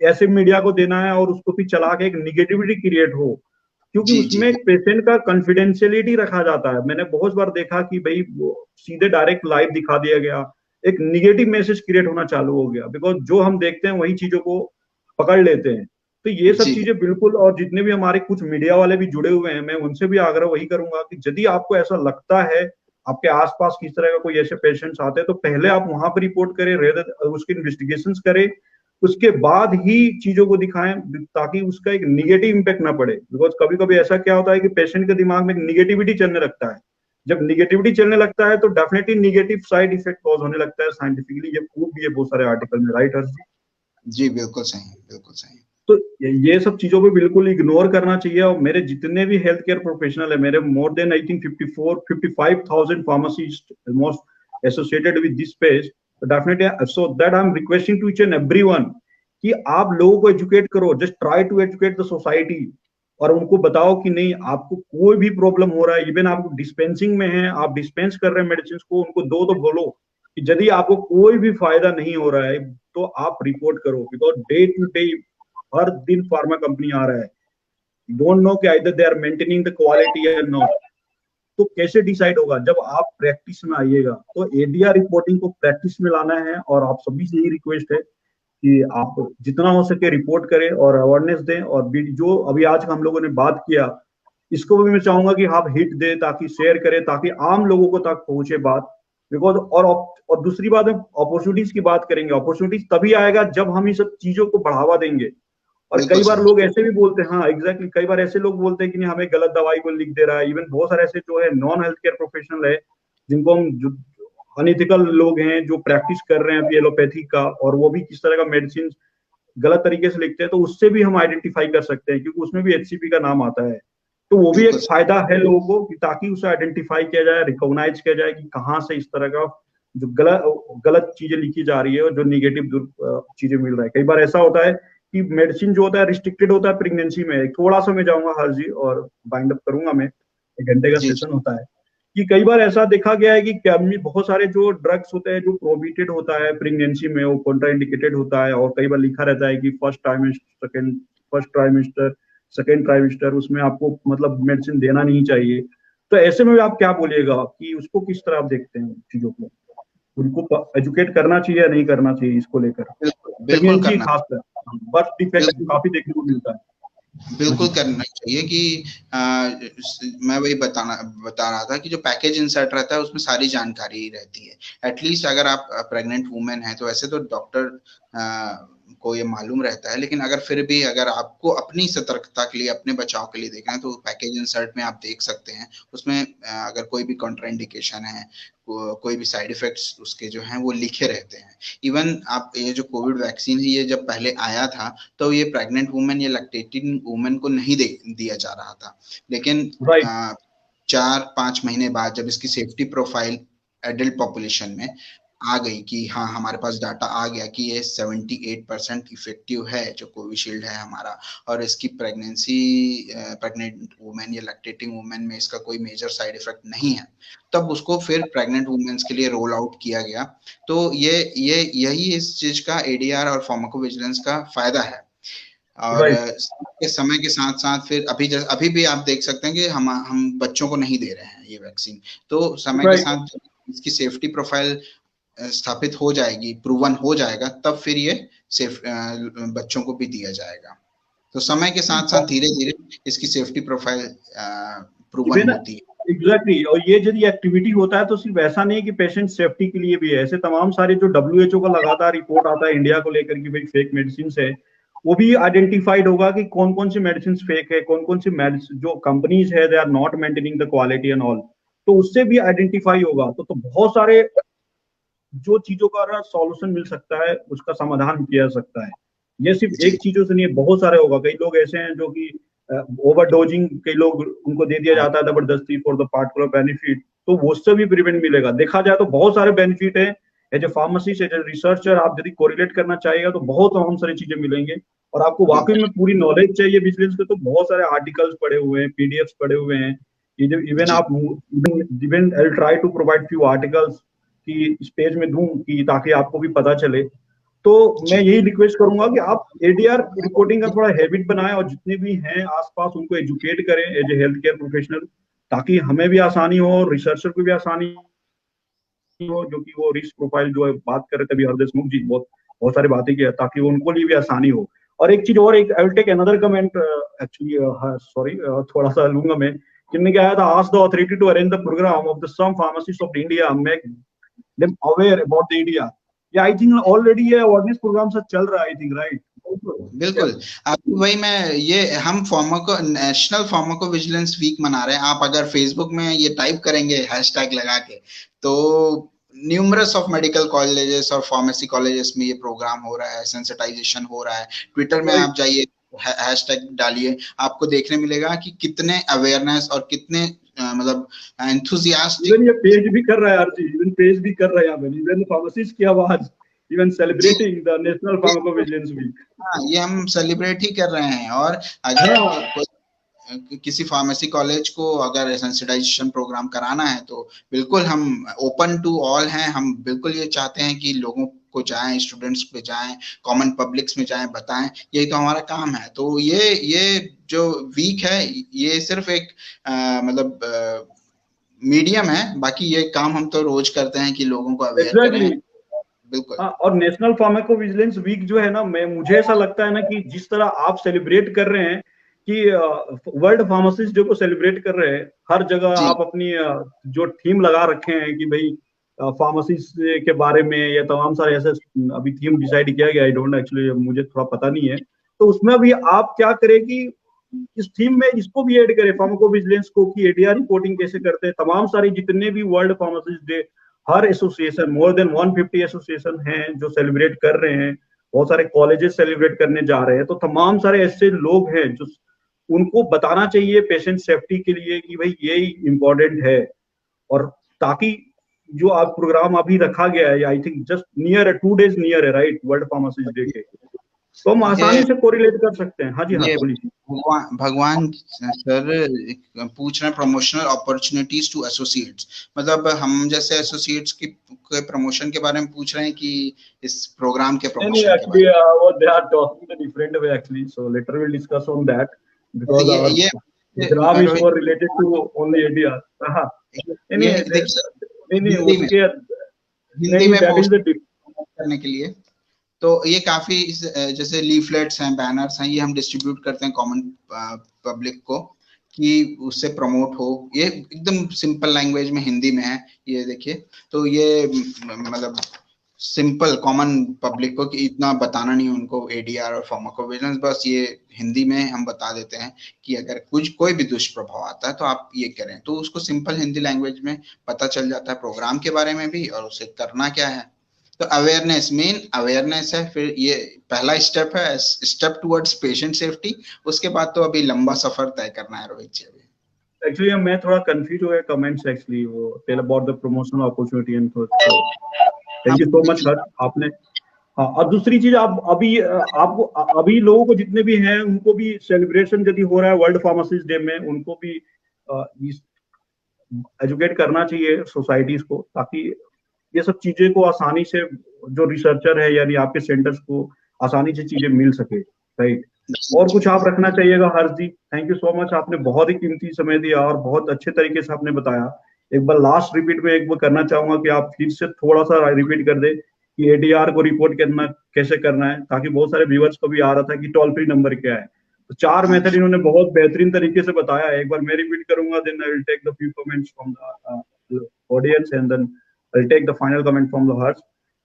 ऐसे मीडिया को देना है और उसको फिर चला के एक निगेटिविटी क्रिएट हो। क्योंकि जी जी उसमें पेशेंट का कॉन्फिडेंशियलिटी रखा जाता है। मैंने बहुत बार देखा कि भाई सीधे डायरेक्ट लाइव दिखा दिया गया, एक निगेटिव मैसेज क्रिएट होना चालू हो गया, बिकॉज जो हम देखते हैं वही चीजों को पकड़ लेते हैं। तो ये सब जी चीजें बिल्कुल, और जितने भी हमारे कुछ मीडिया वाले भी जुड़े हुए हैं, मैं उनसे भी आग्रह वही करूंगा कि यदि आपको ऐसा लगता है आपके आसपास किस तरह का कोई ऐसे पेशेंट्स आते हैं, तो पहले आप वहां पर रिपोर्ट करें, उसकी इन्वेस्टिगेशन करें, उसके बाद ही चीजों को दिखाएं, ताकि उसका एक निगेटिव इम्पैक्ट ना पड़े। बिकॉज कभी कभी ऐसा क्या होता है कि पेशेंट के दिमाग में एक निगेटिविटी चलने लगता है। जब निगेटिविटी चलने लगता है तो definitely negative side effect cause होने लगता है। साइंटिफिकली ये प्रूव भी है बहुत सारे आर्टिकल में, राइट हर्ष जी? जी, बिल्कुल सही, बिल्कुल सही। तो ये सब चीजों पे बिल्कुल इग्नोर करना चाहिए। और मेरे जितने भी हेल्थ केयर प्रोफेशनल है, मेरे more than I think 55,000 pharmacist almost associated with this space, definitely so that I am requesting to each and everyone कि आप लोगों को एजुकेट करो, just try to educate the society. और उनको बताओ कि नहीं, आपको कोई भी प्रॉब्लम हो रहा है, इवन आप डिस्पेंसिंग में हैं, आप डिस्पेंस कर रहे हैं मेडिसिन को, उनको दो तो बोलो कि यदि आपको कोई भी फायदा नहीं हो रहा है तो आप रिपोर्ट करो। बिकॉज डे टू डे हर दिन फार्मा कंपनी आ रहा है, डोंट नो कि either they are maintaining the quality या नॉट। तो कैसे डिसाइड होगा? जब आप प्रैक्टिस में आइएगा। तो एडीआर रिपोर्टिंग को प्रैक्टिस में लाना है, और आप सभी से यही रिक्वेस्ट है कि आप जितना हो सके रिपोर्ट करें और अवेयरनेस दें। और जो अभी आज का हम लोगों ने बात किया, इसको भी मैं चाहूंगा कि आप हिट दें, ताकि शेयर करें, ताकि आम लोगों को तक पहुंचे बात। बिकॉज और दूसरी बात है, अपॉर्चुनिटीज की बात करेंगे। अपॉर्चुनिटीज तभी आएगा जब हम इन सब चीजों को बढ़ावा देंगे। और बिल्कुल कई बार सही। लोग ऐसे भी बोलते हैं, हाँ एग्जैक्टली, कई बार ऐसे लोग बोलते हैं कि नहीं, हमें गलत दवाई को लिख दे रहा है। इवन बहुत सारे ऐसे जो है नॉन हेल्थ केयर प्रोफेशनल है, जिनको हम अनइथिकल लोग हैं जो प्रैक्टिस कर रहे हैं अभी एलोपैथी का, और वो भी किस तरह का मेडिसिन गलत तरीके से लिखते हैं, तो उससे भी हम आइडेंटिफाई कर सकते हैं, क्योंकि उसमें भी एचसीपी का नाम आता है। तो वो भी बिल्कुल एक सही। फायदा है लोगों को, कि ताकि उसे आइडेंटिफाई किया जाए, रिकॉग्नाइज किया जाए कि कहाँ से इस तरह का जो गलत गलत चीजें लिखी जा रही है और जो निगेटिव चीजें मिल रहा है। कई बार ऐसा होता है कि मेडिसिन जो होता है रिस्ट्रिक्टेड होता है प्रेगनेंसी में। थोड़ा सा मैं जाऊंगा हर जी और बाइंड अप करूंगा मैं, 1 घंटे का जी, जी। सेशन होता है, कि कई बार ऐसा देखा गया है कि क्या बहुत सारे जो ड्रग्स होते हैं जो प्रोहिबिटेड होता है प्रेगनेंसी में, वो कॉन्ट्राइंडिकेटेड होता है। और कई बार लिखा रहता है कि फर्स्ट ट्राइमेस्टर सेकेंड ट्राइमेस्टर उसमें आपको मतलब मेडिसिन देना नहीं चाहिए। तो ऐसे में आप क्या बोलिएगा कि उसको किस तरह आप देखते हैं चीजों को? उनको एजुकेट करना चाहिए या नहीं करना चाहिए इसको लेकर? बिल्कुल, बिल्कुल प्रेगनेंसी करना खासकर बर्थ डिफेक्ट बिल्कुल, काफी देखने को मिलता है। हाँ बिल्कुल जी। करना चाहिए कि मैं वही बता रहा था कि जो पैकेज इंसर्ट रहता है उसमें सारी जानकारी रहती है। एटलीस्ट अगर आप प्रेग्नेंट वुमेन है तो वैसे तो डॉक्टर को ये मालूम रहता है, लेकिन अगर फिर भी अगर आपको अपनी सतर्कता के लिए अपने बचाव के लिए देखना है तो पैकेज इंसर्ट में आप देख सकते हैं। उसमें अगर कोई भी कॉन्ट्राइंडिकेशन है, कोई भी साइड इफेक्ट्स उसके जो हैं वो लिखे रहते हैं। इवन आप ये जो कोविड वैक्सीन है ये जब पहले आया था तो ये प्रेग्नेंट वुमेन या लैक्टेटिंग वुमेन को नहीं दिया जा रहा था, लेकिन राइट। 4-5 महीने बाद जब इसकी सेफ्टी प्रोफाइल एडल्ट पॉपुलेशन में आ गई कि हाँ हमारे पास डाटा आ गया कि ये 78% इफेक्टिव है जो कोविशील्ड है हमारा, और इसकी प्रेग्नेंट वुमेन या लैक्टेटिंग वुमेन में इसका कोई मेजर साइड इफेक्ट नहीं है, तब उसको फिर प्रेग्नेंट वुमेन्स के लिए रोल आउट किया गया। तो यही इस चीज का एडीआर और फार्माकोविजिलेंस का फायदा है। और राइट समय के साथ साथ फिर अभी भी आप देख सकते हैं कि हम बच्चों को नहीं दे रहे हैं ये वैक्सीन। तो समय के राइट। साथ इसकी सेफ्टी प्रोफाइल स्थापित हो जाएगी, प्रूवन हो जाएगा, तब फिर ये सेफ बच्चों को भी दिया जाएगा। तो समय के साथ साथ धीरे धीरे इसकी सेफ्टी प्रोफाइल प्रूवन इवन होती है। एग्जैक्टली, और ये यदि एक्टिविटी होता है तो सिर्फ ऐसा नहीं कि पेशेंट सेफ्टी के लिए भी है, ऐसे तमाम सारे जो WHO का लगातार रिपोर्ट आता है इंडिया को लेकर कि भाई फेक मेडिसिन है, वो भी आइडेंटिफाइड होगा कि कौन कौन सी मेडिसिन फेक है, कौन कौन सी मेडिसिन जो कंपनीज है they are not maintaining the quality and all. तो उससे भी आइडेंटिफाई होगा, तो बहुत सारे जो चीजों का सॉल्यूशन मिल सकता है उसका समाधान किया जा सकता है। ये सिर्फ जी। एक चीजों से नहीं है, बहुत सारे होगा। कई लोग ऐसे हैं जो कि ओवरडोजिंग, कई लोग उनको दे दिया हाँ, जाता है जबरदस्ती फॉर द पार्टिकुलर बेनिफिट, तो वो उससे भी प्रिवेंट मिलेगा। देखा जाए तो बहुत सारे बेनिफिट है। As a pharmacist, as a researcher, आप यदि कोरिलेट करना चाहिएगा तो बहुत तमाम सारी चीजें मिलेंगे। और आपको वाकई बिल्कुल। में पूरी नॉलेज चाहिए विजिलेंस के, तो बहुत सारे आर्टिकल्स पढ़े हुए हैं, PDFs पढ़े हुए हैं। इवन जी। आप even I try to provide few articles कि इस पेज में दूं कि ताकि आपको भी पता चले। तो मैं जी। यही रिक्वेस्ट करूंगा कि आप ADR रिपोर्टिंग का थोड़ा हैबिट बनाएं और जितने भी हैं आसपास उनको एजुकेट करें as a health care professional, ताकि हमें भी आसानी हो और रिसर्चर को भी आसानी हो, जो कि वो रिस्क प्रोफाइल जो है बात कर रहे थे अभी हरदेश मुख जी, बहुत बहुत सारी बातें की है, ताकि वो उनको लिए भी आसानी हो। और एक चीज और, एक I will take another comment actually, sorry, थोड़ा सा लूंगा मैं। किन्ने क्या आया था, ask the authority to arrange the programme of the some pharmacist of India, make them aware about the ADR। या आई थिंक ऑलरेडी ये अवेयरनेस प्रोग्राम सब चल रहा है, आई थिंक, राइट? बिल्कुल। अब वही मैं ये हम pharmaco national pharmacovigilance week मना रहे हैं। आप अगर फेसबुक में ये टाइप करेंगे हैशटैग लगा के, तो न्यूमरस ऑफ मेडिकल कॉलेजेस और फार्मेसी कॉलेजेस में ये प्रोग्राम हो रहा है, सेंसिटाइजेशन हो रहा है। ट्विटर में आप जाइए, हैशटैग डालिए, आपको देखने मिलेगा कि कितने अवेयरनेस और कितने मतलब एंथुजियास्टिक। इवन ये पेज भी कर रहा है अर्जी, इवन पेज भी कर रहा है यहाँ पे, इवन फार्मासिस्ट की आवाज, इवन जी। Celebrating the national pharmacovigilance week. हाँ, ये हम सेलिब्रेट ही कर रहे हैं। और अगर हाँ किसी फार्मेसी कॉलेज को अगर सेंसिटाइजेशन प्रोग्राम कराना है, तो बिल्कुल हम ओपन टू ऑल हैं। हम बिल्कुल ये चाहते हैं कि लोगों को जाएं, स्टूडेंट्स पे जाएं, कॉमन पब्लिक्स में जाएं, बताएं। यही तो हमारा काम है। तो ये जो वीक है, ये सिर्फ एक मतलब मीडियम है। बाकी ये काम हम तो रोज करते हैं कि लोगों को अवेयर करें। एग्जैक्टली। बिल्कुल। हाँ, और नेशनल फार्माकोविजिलेंस वीक जो है ना, मैं मुझे ऐसा लगता है ना कि जिस तरह आप सेलिब्रेट कर रहे हैं कि वर्ल्ड फार्मासिस्ट डे को सेलिब्रेट कर रहे हैं, हर जगह जी। आप अपनी जो थीम लगा रखे हैं कि भाई फार्मासिस्ट के बारे में, या तमाम सारे ऐसे अभी थीम डिसाइड किया गया, आई डोंट एक्चुअली, मुझे थोड़ा पता नहीं है। तो उसमें भी आप क्या करें कि इस थीम में इसको भी ऐड करें, फार्माकोविजिलेंस को, कि ADR रिपोर्टिंग कैसे करते हैं। तमाम सारी जितने भी वर्ल्ड फार्मासिस्ट डे, हर एसोसिएशन, मोर देन 150 एसोसिएशन हैं जो सेलिब्रेट कर रहे हैं, बहुत सारे कॉलेजेस सेलिब्रेट करने जा रहे हैं। तो तमाम सारे ऐसे लोग हैं जो उनको बताना चाहिए पेशेंट सेफ्टी के लिए कि भाई ये इम्पोर्टेंट है। और ताकि जो आप प्रोग्राम अभी रखा गया है, आई थिंक जस्ट नियर है, 2 days नियर है, राइट, वर्ल्ड फार्मासिस्ट डे के, तो हम आसानी ये से कोरिलेट कर सकते हैं। हाँ जी, हाँ ये बोलिए। भगवान सर पूछ रहे हैं, प्रमोशनल अपॉर्चुनिटीज टू एसोसिएट्स। मतलब हम जैसे एसोसिएट्स की के प्रमोशन के बारे में पूछ रहे हैं कि इस प्रोग्राम के नहीं, प्रमोशन के actually, बारे what they are talking in a different way actually. So later we'll discuss on that में। because our program is Rohit, more related to only ADR. हाँ, नहीं ये नहीं नहीं देखिए नहीं, हिंदी में, उसके नहीं हिंदी नहीं, में that is पोस्ट the करने के लिए। तो ये काफी जैसे लीफलेट्स हैं, बैनर्स हैं, ये हम डिस्ट्रीब्यूट करते हैं कॉमन पब्लिक को कि उससे प्रमोट हो। ये एकदम सिंपल लैंग्वेज में हिंदी में है, ये देखिए। तो ये मतलब सिंपल कॉमन पब्लिक को, कि इतना बताना नहीं उनको ADR और फार्माकोविजिलेंस, बस ये हिंदी में हम बता देते हैं कि अगर कुछ कोई भी दुष्प्रभाव आता है तो आप ये करें। तो उसको सिंपल हिंदी लैंग्वेज में पता चल जाता है प्रोग्राम के बारे में भी, और उसे करना क्या है। तो अवेयरनेस, मेन अवेयरनेस है। फिर ये पहला स्टेप है, स्टेप टुवर्ड्स पेशेंट सेफ्टी। उसके बाद तो अभी लंबा सफर तय करना है रोहित जी। अभी एक्चुअली मैं थोड़ा कंफ्यूज हो गया कमेंट्स, एक्चुअली वो tell about the promotional opportunity and तो थैंक आप यू सो मच हर्ष, आपने। हाँ, और दूसरी चीज, आप अभी आपको अभी लोगों को जितने भी हैं उनको भी सेलिब्रेशन यदि हो रहा है वर्ल्ड फार्मासिस्ट डे में, उनको भी एजुकेट करना चाहिए सोसाइटीज को, ताकि ये सब चीजें को आसानी से, जो रिसर्चर है यानी आपके सेंटर्स को आसानी से चीजें मिल सके। राइट। और कुछ आप रखना चाहिएगा हर्ष जी? थैंक यू सो मच, आपने बहुत ही कीमती समय दिया और बहुत अच्छे तरीके से आपने बताया। एक बार लास्ट रिपीट में एक बार करना चाहूंगा कि आप फिर से थोड़ा सा रिपीट कर दे कि एडीआर को रिपोर्ट करना कैसे करना है, ताकि बहुत सारे व्यूअर्स को भी आ रहा था कि टोल फ्री नंबर क्या है। तो 4 मेथड इन्होंने बहुत बेहतरीन तरीके से बताया है। एक बार मैं रिपीट करूंगा, then I will take the few comments from the audience and then I will take the final comment from the Harsh.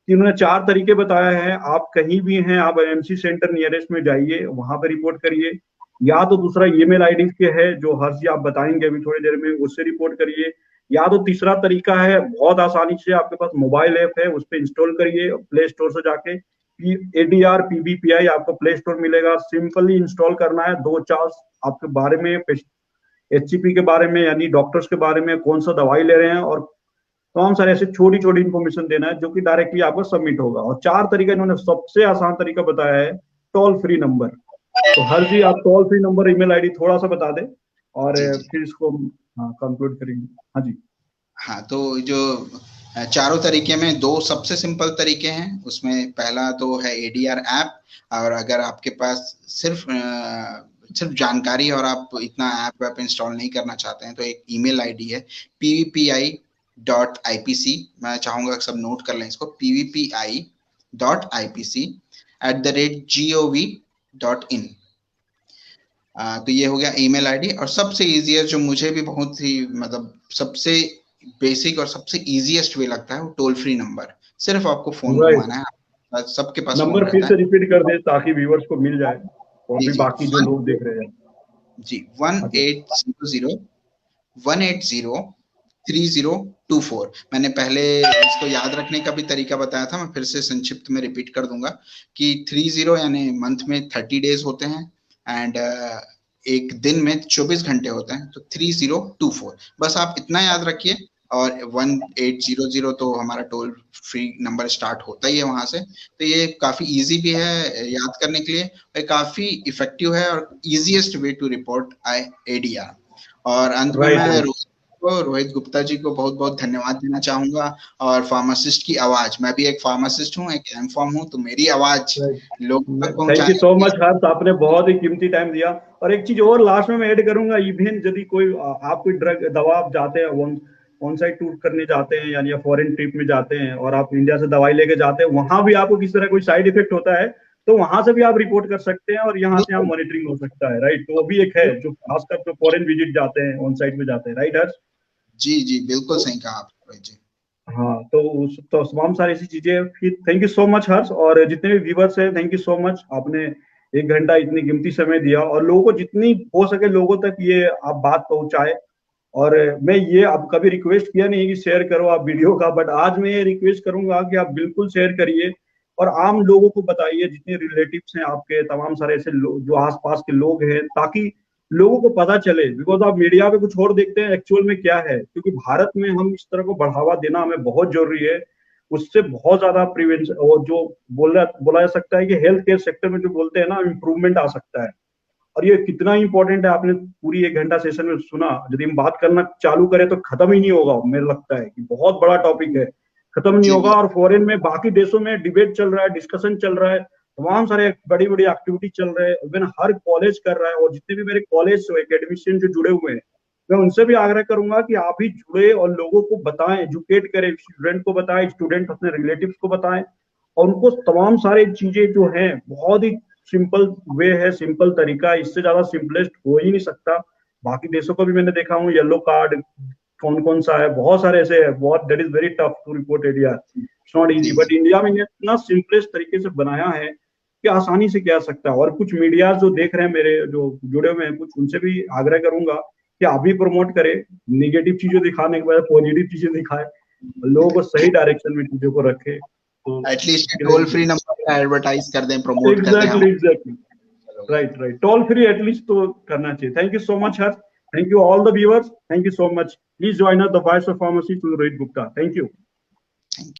इन्होंने 4 तरीके बताए हैं। आप कहीं भी हैं, आप एमसी सेंटर नियरेस्ट में जाइए, वहां पे रिपोर्ट करिए, या तो दूसरा ईमेल आईडी के है जो हर्ष जी आप बताएंगे अभी थोड़ी देर में, उससे रिपोर्ट करिए, या तो तीसरा तरीका है बहुत आसानी से आपके पास मोबाइल ऐप है उस पर इंस्टॉल करिए प्ले स्टोर से जाके, एडीआर पीबीपीआई आपको प्ले स्टोर मिलेगा, सिंपली इंस्टॉल करना है। 2-4 आपके बारे में, एचसीपी के बारे में यानी डॉक्टर्स के बारे में, कौन सा दवाई ले रहे हैं, और तमाम सारे ऐसे छोटी छोटी इन्फॉर्मेशन देना है जो कि डायरेक्टली आपको सबमिट होगा। और 4 तरीका इन्होंने सबसे आसान तरीका बताया है, टोल फ्री नंबर। तो हर जी आप toll free number email ID थोड़ा सा बता दें और फिर इसको कंक्लूड करेंगे। हाँ जी। हाँ, तो जो चारों तरीके में 2 सबसे सिंपल तरीके हैं। उसमें पहला तो है एडीआर ऐप, और अगर आपके पास सिर्फ जानकारी और आप इतना ऐप इंस्टॉल नहीं करना चाहते हैं तो एक ईमेल आईडी है pvpi.ipc। मैं चाहूंगा सब नोट कर लें इसको, pvpi.ipc@gov.in। तो ये हो गया ईमेल आईडी। और सबसे इजीएस्ट जो मुझे भी बहुत ही मतलब सबसे बेसिक और सबसे इजीएस्ट वे लगता है वो टोल फ्री नंबर। सिर्फ आपको फोन घुमाना है, सबके पास फोन नंबर फिर से रिपीट कर दे ताकि व्यूअर्स को मिल जाए और भी बाकी जो लोग देख रहे हैं जी। 1800-180-3024। मैंने पहले इसको याद रखने का भी तरीका बताया था, मैं फिर से संक्षिप्त में रिपीट कर दूंगा कि 30 यानी मंथ में 30 डेज होते हैं एंड एक दिन में 24 घंटे होते हैं, तो 3024 बस आप इतना याद रखिए। और 1800 तो हमारा टोल फ्री नंबर स्टार्ट होता ही है वहां से। तो ये काफी इजी भी है याद करने के लिए, और काफी इफेक्टिव है और easiest way to report ADR. और अंत में मैं रोहित गुप्ता जी को बहुत बहुत धन्यवाद देना चाहूंगा। और फार्मासिस्ट की आवाज, मैं भी एक फार्मासिस्ट हूँ, एक एमफार्म हूँ, तो मेरी आवाज लोगों तक पहुंचाने। Thank you so much Harsh, आपने बहुत ही कीमती टाइम दिया। और एक चीज और लास्ट में मैं ऐड करूंगा, इवन यदि कोई आप कोई ड्रग दवा आप जाते हैं ऑन साइट टूर करने जाते हैं यानी फॉरेन ट्रिप में जाते हैं और आप इंडिया से दवाई लेके जाते हैं, वहां भी आपको किसी तरह कोई साइड इफेक्ट होता है तो वहां से भी आप रिपोर्ट कर सकते हैं और यहाँ से आप मॉनिटरिंग हो सकता है। राइट, तो वो भी एक है जो खासकर जो फॉरेन विजिट जाते हैं ऑन साइट में जाते हैं। राइट हर्ष? जी जी बिल्कुल सही कहा आपने जी। हाँ, तो तमाम सारी ऐसी चीजें। फिर थैंक यू सो मच हर्ष, और जितने भी व्यूवर्स हैं थैंक यू सो मच, आपने 1 घंटा इतनी कीमती समय दिया और लोगों को जितनी हो सके लोगों तक ये आप बात पहुंचाए। और मैं ये अब कभी रिक्वेस्ट किया नहीं कि शेयर करो आप वीडियो का, बट आज मैं ये रिक्वेस्ट करूंगा कि आप बिल्कुल शेयर करिए और आम लोगों को बताइए, जितने रिलेटिव्स हैं आपके, तमाम सारे ऐसे जो आसपास के लोग हैं, ताकि लोगों को पता चले। बिकॉज आप मीडिया पे कुछ और देखते हैं, एक्चुअल में क्या है, क्योंकि भारत में हम इस तरह को बढ़ावा देना हमें बहुत जरूरी है। उससे बहुत ज्यादा प्रिवेंशन और जो बोला जा सकता है कि हेल्थ केयर सेक्टर में जो बोलते हैं ना, इम्प्रूवमेंट आ सकता है। और ये कितना इंपॉर्टेंट है आपने पूरी 1 घंटा सेशन में सुना। यदि हम बात करना चालू करें तो खत्म ही नहीं होगा। मेरे लगता है कि बहुत बड़ा टॉपिक है, खत्म नहीं होगा। और फॉरेन में बाकी देशों में डिबेट चल रहा है, डिस्कशन चल रहा है, तमाम सारे बड़ी बड़ी एक्टिविटी चल रहे हैं, इवन हर कॉलेज कर रहा है। और जितने भी मेरे कॉलेज एकेडमिशियन जो जुड़े हुए हैं, मैं उनसे भी आग्रह करूंगा कि आप भी जुड़े और लोगों को बताएं, एजुकेट करें, स्टूडेंट को बताएं, स्टूडेंट अपने रिलेटिव्स को बताएं, और उनको तमाम सारी चीजें जो हैं, बहुत ही सिंपल वे है, सिंपल तरीका है, इससे ज्यादा सिंपलेस्ट हो ही नहीं सकता। बाकी देशों को भी मैंने देखा हूँ, येलो कार्ड कौन कौन सा है, बहुत सारे ऐसे है, बहुत that is very tough to report ADR, it's not easy. But India में इतना सिंपलेस्ट तरीके से बनाया है कि आसानी से किया सकता है। और कुछ मीडिया जो देख रहे हैं मेरे जो जुड़े हुए हैं, कुछ उनसे भी आग्रह करूंगा कि आप भी प्रमोट करें, निगेटिव चीजें दिखाने के बाद पॉजिटिव चीजें दिखाए, लोगों को सही डायरेक्शन में चीजों को रखे। तो at least toll free number advertise कर दें, प्रमोट कर दें। Exactly right, toll free at least तो करना चाहिए। Thank you so much Harsh, thank you all the viewers, thank you so much. Please join us the voice of pharmacy to Rohit Gupta. Thank you.